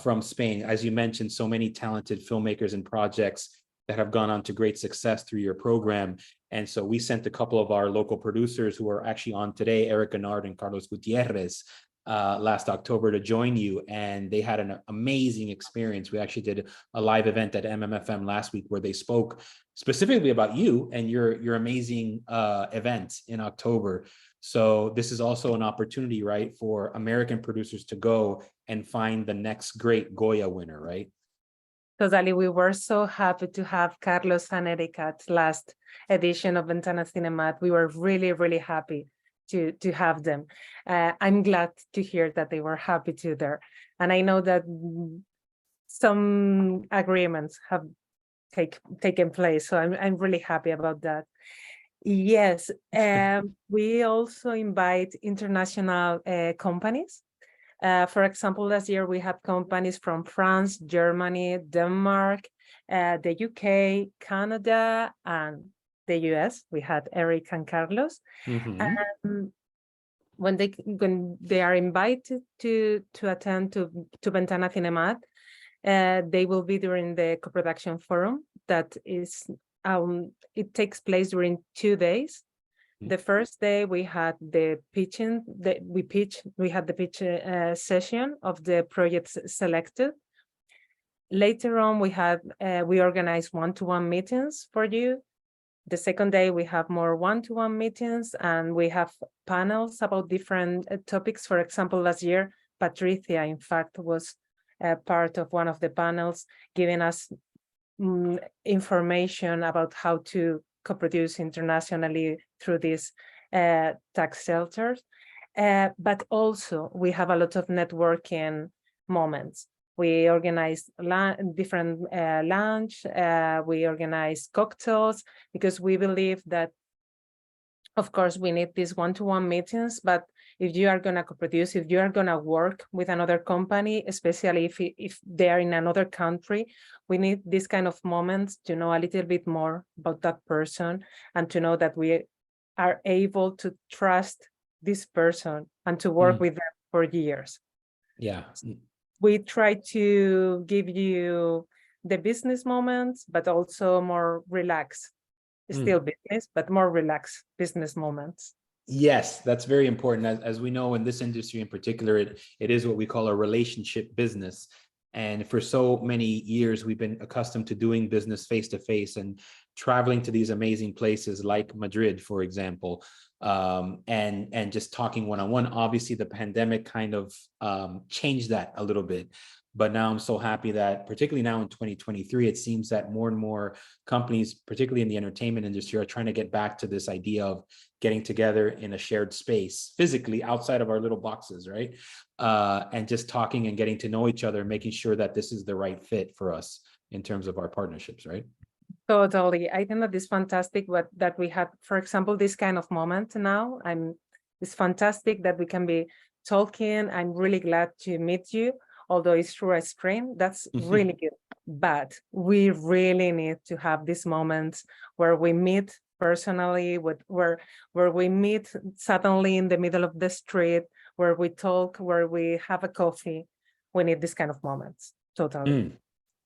from Spain. As you mentioned, so many talented filmmakers and projects that have gone on to great success through your program. And so we sent a couple of our local producers who are actually on today, Eric Gennard and Carlos Gutierrez, last October to join you. And they had an amazing experience. We actually did a live event at MMFM last week where they spoke specifically about you and your amazing event in October. So this is also an opportunity, right, for American producers to go and find the next great Goya winner, right? Totally. We were so happy to have Carlos and Eric at last edition of Ventana CineMad. We were really, really happy to have them. I'm glad to hear that they were happy too there. And I know that some agreements have taken place. So I'm really happy about that. Yes, we also invite international companies. For example, last year we had companies from France, Germany, Denmark, the UK, Canada, and the US. We had Eric and Carlos. Mm-hmm. When they are invited to attend to Ventana CineMad, they will be during the co-production forum. That is, it takes place during 2 days. The first day we had the pitching, we had the pitch session of the projects selected. Later on, we organized one-to-one meetings for you. The second day we have more one-to-one meetings, and we have panels about different topics. For example, last year, Patricia, in fact, was part of one of the panels, giving us information about how to co-produce internationally through these tax shelters. But also we have a lot of networking moments. We organize different lunch, we organize cocktails, because we believe that, of course, we need these one-to-one meetings, but if you are going to co-produce, if you are going to work with another company, especially if they are in another country, we need this kind of moments to know a little bit more about that person and to know that we are able to trust this person and to work with them for years. Yeah. We try to give you the business moments, but also more relaxed, still business, but more relaxed business moments. Yes, that's very important. As we know, in this industry in particular, it is what we call a relationship business. And for so many years, we've been accustomed to doing business face-to-face and traveling to these amazing places like Madrid, for example, and just talking one-on-one. Obviously, the pandemic kind of changed that a little bit. But now I'm so happy that, particularly now in 2023, it seems that more and more companies, particularly in the entertainment industry, are trying to get back to this idea of getting together in a shared space, physically outside of our little boxes, right? And just talking and getting to know each other, making sure that this is the right fit for us in terms of our partnerships, right? Totally. I think that is fantastic that we have, for example, this kind of moment now. It's fantastic that we can be talking. I'm really glad to meet you, although it's through a screen. That's really good. But we really need to have these moments where we meet personally, where we meet suddenly in the middle of the street, where we talk, where we have a coffee. We need this kind of moments. Totally.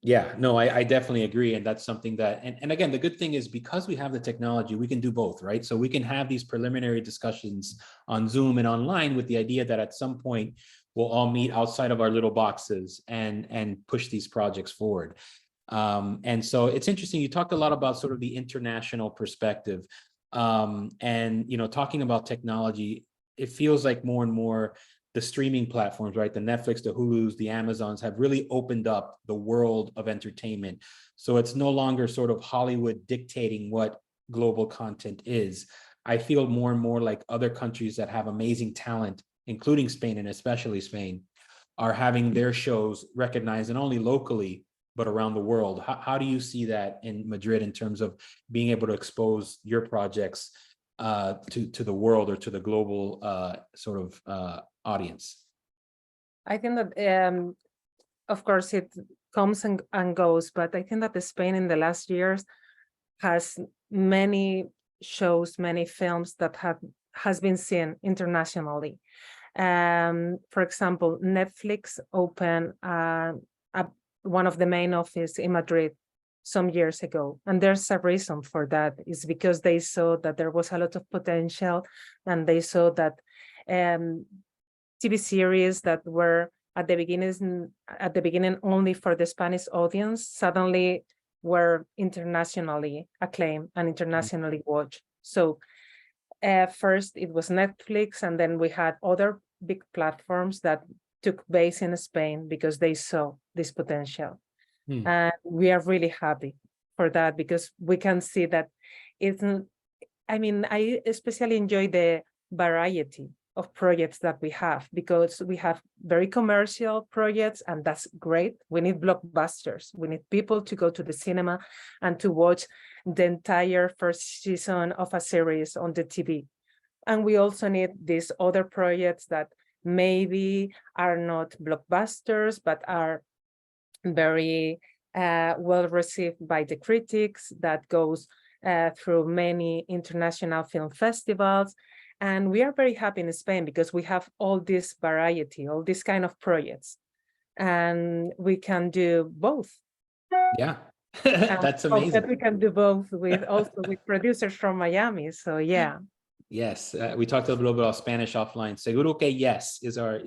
Yeah, no, I definitely agree. And that's something that, and again, the good thing is because we have the technology, we can do both, right? So we can have these preliminary discussions on Zoom and online with the idea that at some point we'll all meet outside of our little boxes and push these projects forward. And so it's interesting. You talked a lot about sort of the international perspective, and, you know, talking about technology, it feels like more and more the streaming platforms, right? The Netflix, the Hulus, the Amazons have really opened up the world of entertainment. So it's no longer sort of Hollywood dictating what global content is. I feel more and more like other countries that have amazing talent, including Spain and especially Spain, are having their shows recognized not only locally, but around the world. How do you see that in Madrid in terms of being able to expose your projects to the world or to the global sort of audience? I think that, of course, it comes and goes, but I think that Spain in the last years has many shows, many films that has been seen internationally. For example, Netflix opened one of the main office in Madrid some years ago. And there's a reason for that. It's because they saw that there was a lot of potential, and they saw that TV series that were at the beginning only for the Spanish audience suddenly were internationally acclaimed and internationally watched. So first it was Netflix, and then we had other big platforms that took base in Spain because they saw this potential. And we are really happy for that, because we can see that it's, I mean, I especially enjoy the variety of projects that we have, because we have very commercial projects, and that's great. We need blockbusters. We need people to go to the cinema and to watch the entire first season of a series on the TV. And we also need these other projects that maybe are not blockbusters, but are very well received by the critics, that goes through many international film festivals. And we are very happy in Spain because we have all this variety, all these kind of projects, and we can do both. Yeah, that's amazing. We can do both with also with producers from Miami. So yeah. Yes, we talked a little bit about Spanish offline. Seguro que yes is our.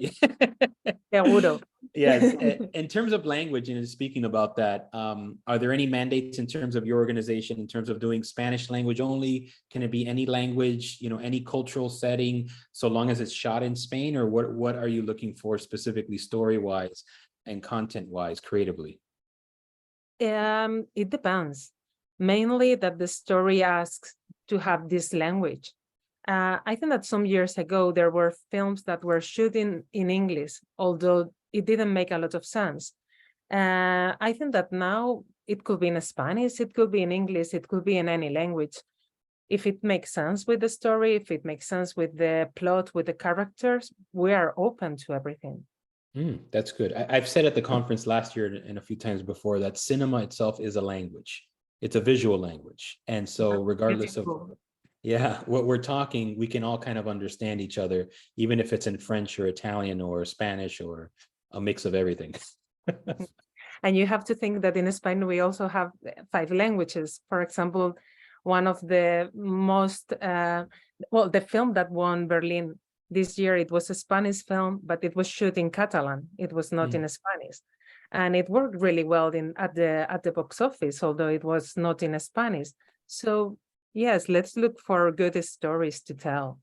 Seguro. Yes. In terms of language, and speaking about that, are there any mandates in terms of your organization in terms of doing Spanish language only? Can it be any language, you know, any cultural setting, so long as it's shot in Spain? Or what are you looking for specifically, story-wise and content-wise, creatively? It depends. Mainly that the story asks to have this language. I think that some years ago, there were films that were shooting in English, although it didn't make a lot of sense. I think that now it could be in Spanish, it could be in English, it could be in any language. If it makes sense with the story, if it makes sense with the plot, with the characters, we are open to everything. That's good. I've said at the conference last year and a few times before that cinema itself is a language. It's a visual language. And so regardless of what we're talking, we can all kind of understand each other, even if it's in French or Italian or Spanish or a mix of everything. And you have to think that in Spain, we also have 5 languages. For example, one of the most, the film that won Berlin this year, it was a Spanish film, but it was shot in Catalan. It was not in Spanish. And it worked really well at the box office, although it was not in Spanish. So yes, let's look for good stories to tell.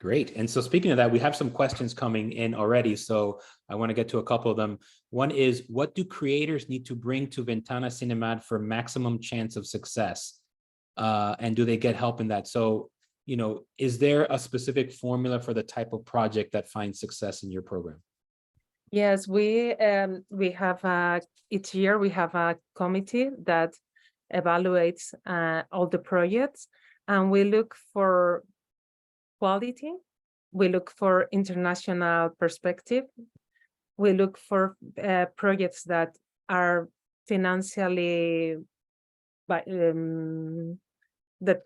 Great. And so speaking of that, we have some questions coming in already. So I want to get to a couple of them. One is, what do creators need to bring to Ventana CineMad for maximum chance of success? And do they get help in that? So, you know, is there a specific formula for the type of project that finds success in your program? Yes, we have each year we have a committee that evaluates all the projects, and we look for quality, we look for international perspective, we look for projects that are financially, that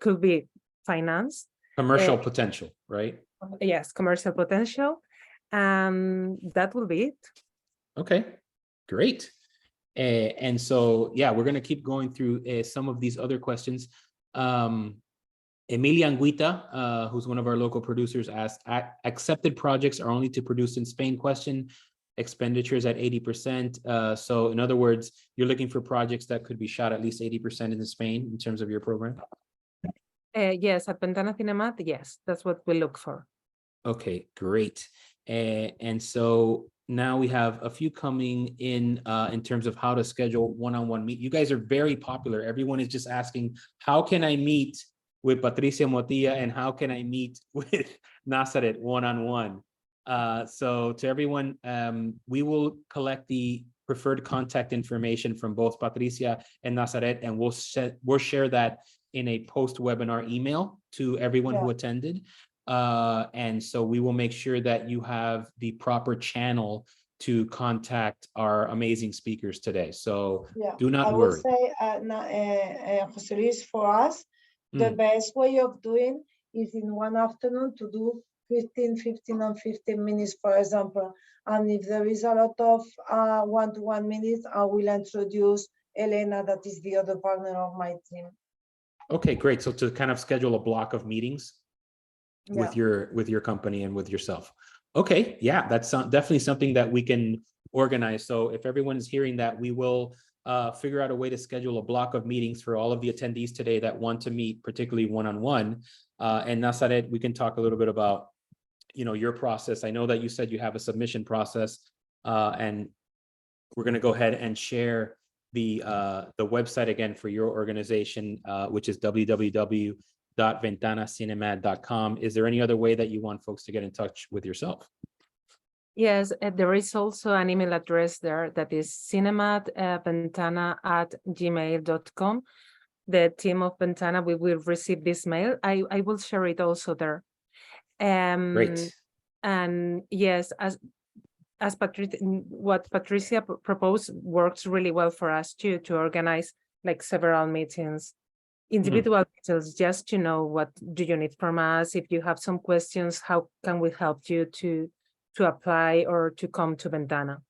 could be financed. Commercial potential, right? Yes, commercial potential. That will be it. Okay, great. And so, yeah, we're going to keep going through some of these other questions. Emilia Anguita, who's one of our local producers, asked, accepted projects are only to produce in Spain? Question. expenditures at 80%. So in other words, you're looking for projects that could be shot at least 80% in Spain in terms of your program? Yes, at Ventana CineMad, yes, that's what we look for. Okay, great. And so now we have a few coming in terms of how to schedule one-on-one meet. You guys are very popular. Everyone is just asking, how can I meet with Patricia Motilla and how can I meet with Nazaret one-on-one? So to everyone, we will collect the preferred contact information from both Patricia and Nazaret, and we'll share that in a post-webinar email to everyone who attended. And so we will make sure that you have the proper channel to contact our amazing speakers today. So do not worry. I would say, Jose Luis, for us, the best way of doing is in one afternoon to do 15 and 15 minutes, for example. And if there is a lot of one-to-one minutes, I will introduce Elena, that is the other partner of my team. Okay, great. So to kind of schedule a block of meetings with your company and with yourself. Okay, yeah, that's definitely something that we can organize. So if everyone is hearing that, we will figure out a way to schedule a block of meetings for all of the attendees today that want to meet, particularly one-on-one. And Nazaret, we can talk a little bit about, your process. I know that you said you have a submission process, and we're going to go ahead and share the website again for your organization, which is www.ventanacinemad.com. Is there any other way that you want folks to get in touch with yourself? Yes, there is also an email address there that is cinemadventana@gmail.com. The team of Ventana, we will receive this mail. I will share it also there. Great. And yes, as what Patricia proposed works really well for us too, to organize like several meetings, individual meetings, just to know what do you need from us. If you have some questions, how can we help you to apply or to come to Ventana?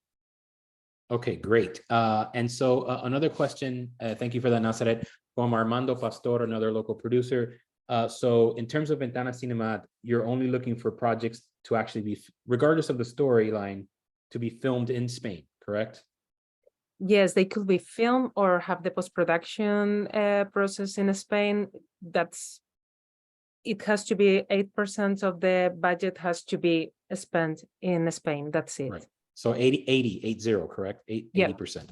Okay, great. And so another question, thank you for that, Nazaret, from Armando Pastor, another local producer. So in terms of Ventana CineMad, you're only looking for projects to actually be, regardless of the storyline, to be filmed in Spain, correct? Yes, they could be filmed or have the post-production process in Spain. It has to be 8% of the budget has to be spent in Spain. That's it. Right. So 80, correct? 80%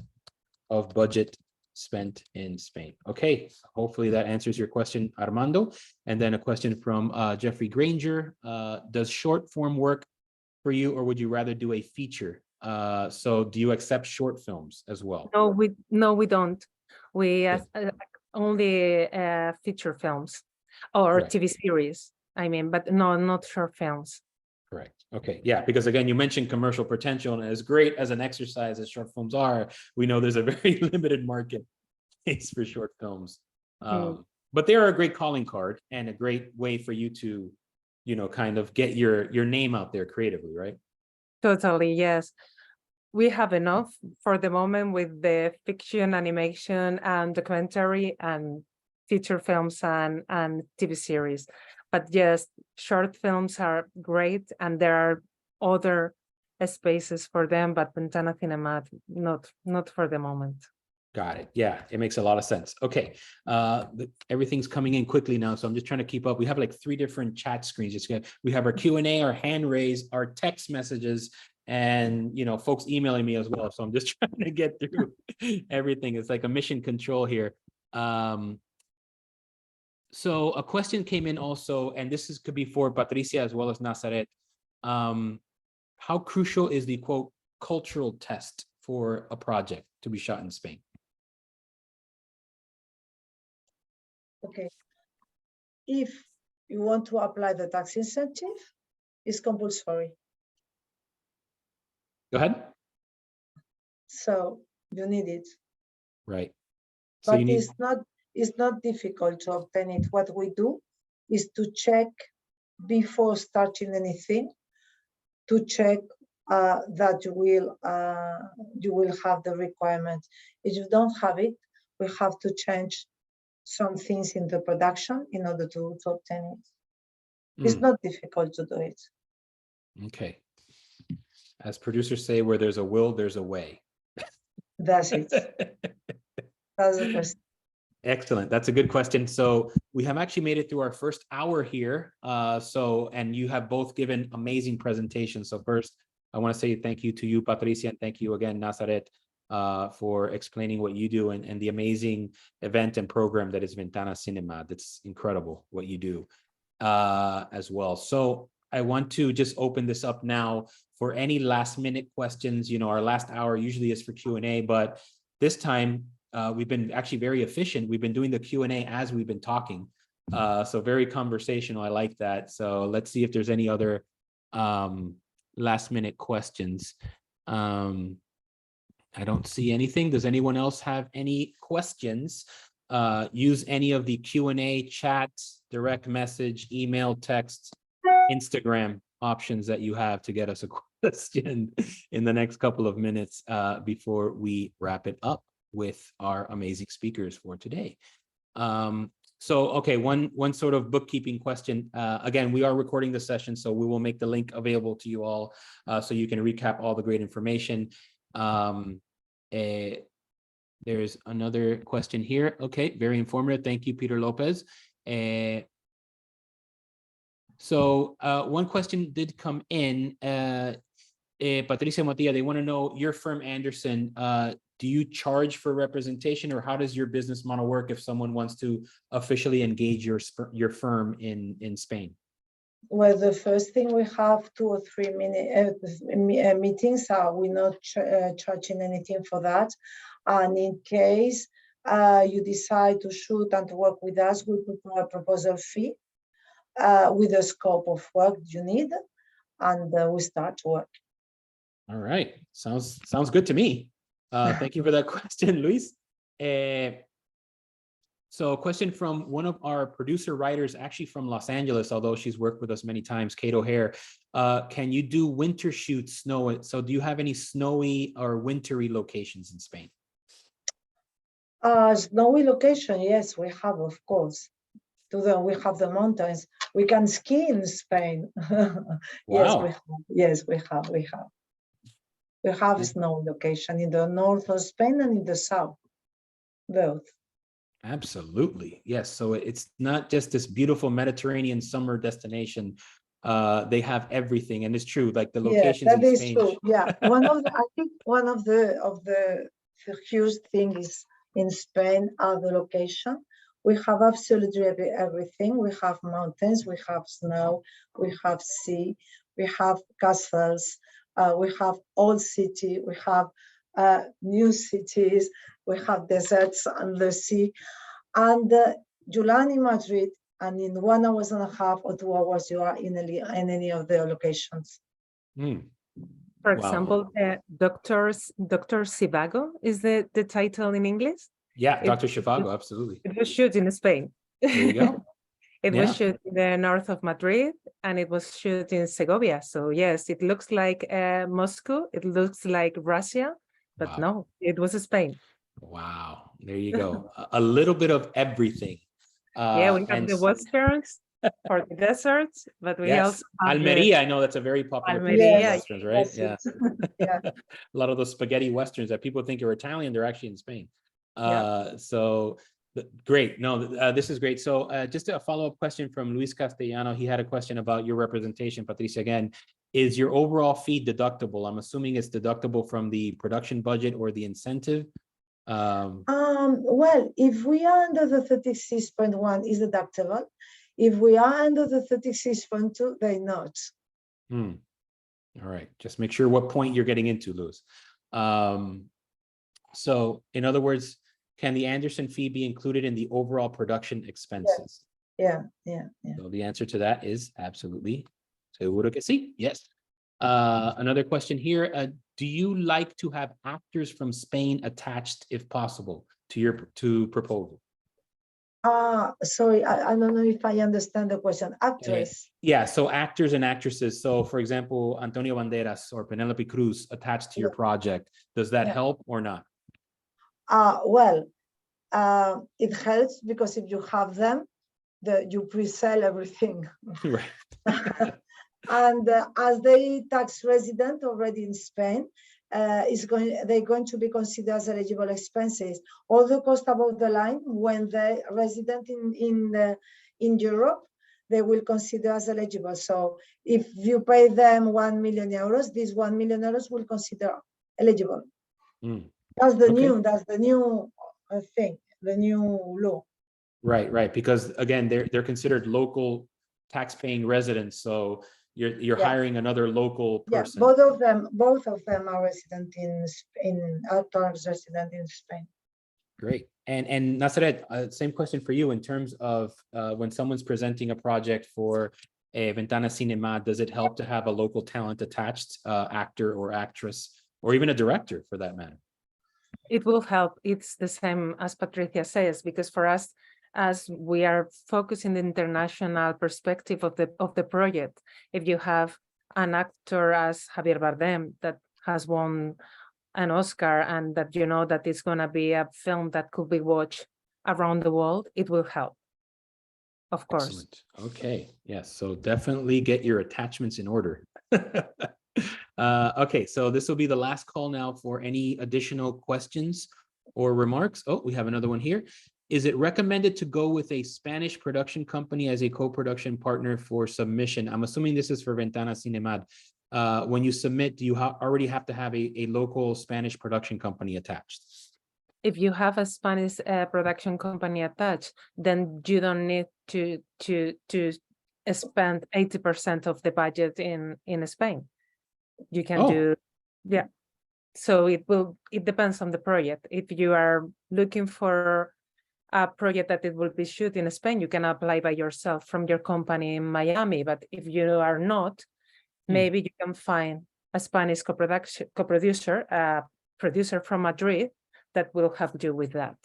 of budget spent in Spain. Okay, hopefully that answers your question, Armando. And then a question from Jeffrey Granger. Does short form work for you, or would you rather do a feature? So do you accept short films as well? No, we don't. We only feature films or TV series. I mean, but no, not short films. Correct. Okay. Yeah. Because again, you mentioned commercial potential, and as great as an exercise as short films are, we know there's a very limited market space for short films. But they are a great calling card and a great way for you to, kind of get your name out there creatively, right? Totally. Yes. We have enough for the moment with the fiction, animation, and documentary and feature films and TV series. But yes, short films are great, and there are other spaces for them, but Ventana CineMad, not for the moment. Got it. Yeah, it makes a lot of sense. Okay, everything's coming in quickly now, so I'm just trying to keep up. We have like 3 different chat screens. We have our Q&A, our hand raise, our text messages, and folks emailing me as well. So I'm just trying to get through everything. It's like a mission control here. So a question came in also, and this could be for Patricia as well as Nazaret. How crucial is the quote cultural test for a project to be shot in Spain? Okay. If you want to apply the tax incentive, it's compulsory. Go ahead. So you need it. Right. So But it's not difficult to obtain it. What we do is to check before starting anything, to check that you will have the requirement. If you don't have it, we have to change some things in the production in order to obtain it. It's not difficult to do it. Okay. As producers say, where there's a will, there's a way. That's it. That's the question. Excellent. That's a good question. So we have actually made it through our first hour here. And you have both given amazing presentations. So first, I want to say thank you to you, Patricia, and thank you again, Nazaret, for explaining what you do and the amazing event and program that is Ventana CineMad. It's incredible what you do as well. So I want to just open this up now for any last minute questions. You know, our last hour usually is for Q&A, but this time we've been actually very efficient. We've been doing the Q&A as we've been talking. So very conversational. I like that. So let's see if there's any other last minute questions. I don't see anything. Does anyone else have any questions? Use any of the Q&A, chat, direct message, email, text, Instagram options that you have to get us a question in the next couple of minutes before we wrap it up with our amazing speakers for today. Okay, one sort of bookkeeping question. Again, we are recording the session, so we will make the link available to you all so you can recap all the great information. There's another question here. Okay, very informative. Thank you, Peter Lopez. One question did come in. Patricia Motilla, they want to know your firm, Andersen, do you charge for representation, or how does your business model work if someone wants to officially engage your firm in Spain? Well, the first thing, we have 2 or 3 meetings. We're not charging anything for that. And in case you decide to shoot and to work with us, we prepare a proposal fee with the scope of work you need, and we start to work. All right, sounds good to me. Thank you for that question, Luis. So a question from one of our producer writers, actually from Los Angeles, although she's worked with us many times, Kate O'Hare. Can you do winter shoots, snow? So do you have any snowy or wintry locations in Spain? Snowy location, yes, we have, of course. We have the mountains. We can ski in Spain. Wow. Yes, we have. We have snow location in the north of Spain and in the south, both. Absolutely, yes. So it's not just this beautiful Mediterranean summer destination. They have everything, and it's true. Like the locations in Spain. True. Yeah, I think one of the huge things in Spain are the location. We have absolutely everything. We have mountains, we have snow, we have sea, we have castles, we have old city, we have new cities, we have deserts and the sea. And you land in Madrid, and in 1 hour and a half or 2 hours, you are in any of the locations. For example, Dr. Zhivago is the title in English. Yeah, Dr. Zhivago, absolutely. It was shot in Spain. There you go. It was shot in the north of Madrid, and it was shot in Segovia. So yes, it looks like Moscow. It looks like Russia, but no, it was Spain. Wow, there you go. A little bit of everything. Yeah, we have the westerns for the deserts, but we also have Almeria. I know that's a very popular westerns, right? Yeah. A lot of those spaghetti westerns that people think are Italian, they're actually in Spain. So great. No, this is great. So just a follow-up question from Luis Castellano. He had a question about your representation, Patricia. Again, is your overall fee deductible? I'm assuming it's deductible from the production budget or the incentive. Well, if we are under the 36.1, is deductible. If we are under the 36.2, they're not. All right, just make sure what point you're getting into, Luis. So in other words, can the Andersen fee be included in the overall production expenses? Yeah. So the answer to that is absolutely. Seguro que sí. Yes. Another question here. Do you like to have actors from Spain attached, if possible, to your proposal? Sorry, I don't know if I understand the question. Actress? Yeah, so actors and actresses. So for example, Antonio Banderas or Penelope Cruz attached to your project. Does that help or not? Well, it helps because if you have them, you pre-sell everything. Right. And as they tax resident already in Spain, they're going to be considered as eligible expenses. All the cost above the line, when they're resident in Europe, they will consider as eligible. So if you pay them 1 million euros, this 1 million euros will consider eligible. That's the new thing, the new law. Right. Because again, they're considered local tax-paying residents. So you're hiring another local person. Both of them are resident resident in Spain. Great. And Nazaret, same question for you in terms of when someone's presenting a project for a Ventana CineMad, does it help to have a local talent attached, actor or actress, or even a director for that matter? It will help. It's the same as Patricia says, because for us, as we are focusing the international perspective of the project, if you have an actor as Javier Bardem that has won an Oscar and that you know that it's going to be a film that could be watched around the world, it will help. Of course. Excellent. Okay. Yes. So definitely get your attachments in order. Okay. So this will be the last call now for any additional questions or remarks. Oh, we have another one here. Is it recommended to go with a Spanish production company as a co-production partner for submission? I'm assuming this is for Ventana CineMad. When you submit, do you already have to have a local Spanish production company attached? If you have a Spanish production company attached, then you don't need to spend 80% of the budget in Spain. You can do, So it depends on the project. If you are looking for a project that it will be shot in Spain, you can apply by yourself from your company in Miami. But if you are not, maybe you can find a Spanish co-producer, a producer from Madrid that will help you with that.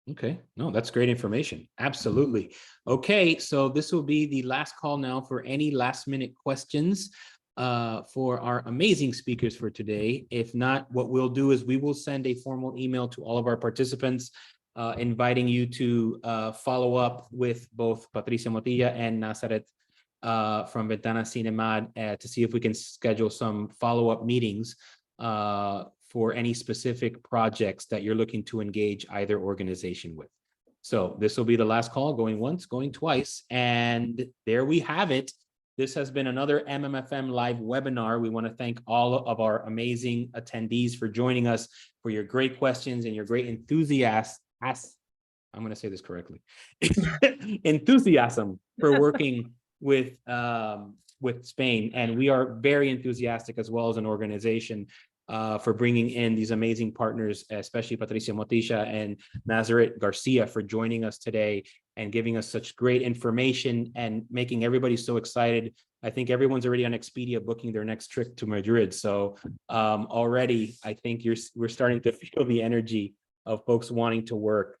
Okay, no, that's great information. Absolutely. Okay, so this will be the last call now for any last minute questions for our amazing speakers for today. If not, what we'll do is we will send a formal email to all of our participants inviting you to follow up with both Patricia Motilla and Nazaret from Ventana CineMad to see if we can schedule some follow-up meetings for any specific projects that you're looking to engage either organization with. So this will be the last call, going once, going twice, and there we have it. This has been another MMFM live webinar. We want to thank all of our amazing attendees for joining us, for your great questions and your great enthusiasm. I'm going to say this correctly. Enthusiasm for working with Spain. And we are very enthusiastic as well as an organization for bringing in these amazing partners, especially Patricia Motilla and Nazaret García, for joining us today and giving us such great information and making everybody so excited. I think everyone's already on Expedia booking their next trip to Madrid. So already, I think we're starting to feel the energy of folks wanting to work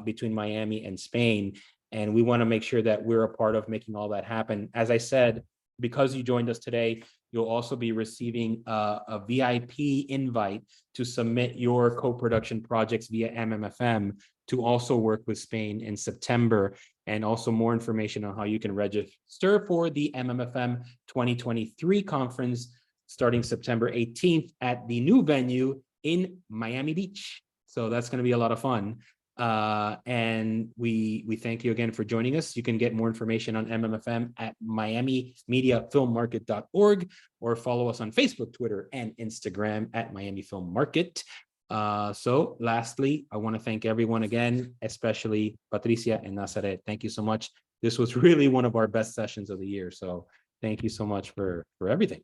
between Miami and Spain. And we want to make sure that we're a part of making all that happen. As I said, because you joined us today, you'll also be receiving a VIP invite to submit your co-production projects via MMFM to also work with Spain in September, and also more information on how you can register for the MMFM 2023 conference starting September 18th at the new venue in Miami Beach. So that's going to be a lot of fun. And we thank you again for joining us. You can get more information on MMFM at miamimediafilmmarket.org or follow us on Facebook, Twitter, and Instagram at Miami Film Market. So lastly, I want to thank everyone again, especially Patricia and Nazaret. Thank you so much. This was really one of our best sessions of the year. So thank you so much for everything.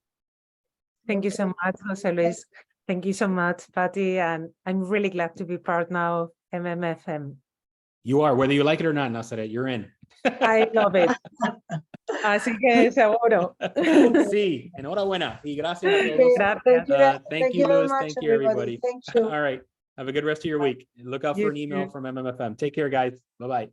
Thank you so much, Jose Luis. Thank you so much, Patty. And I'm really glad to be part now of MMFM. You are, whether you like it or not, Nazaret, you're in. I love it. Así que seguro. Sí, enhorabuena. Y gracias a todos. Thank you, Luis. Thank you, everybody. Thank you. All right. Have a good rest of your week. Look out for an email from MMFM. Take care, guys. Bye-bye.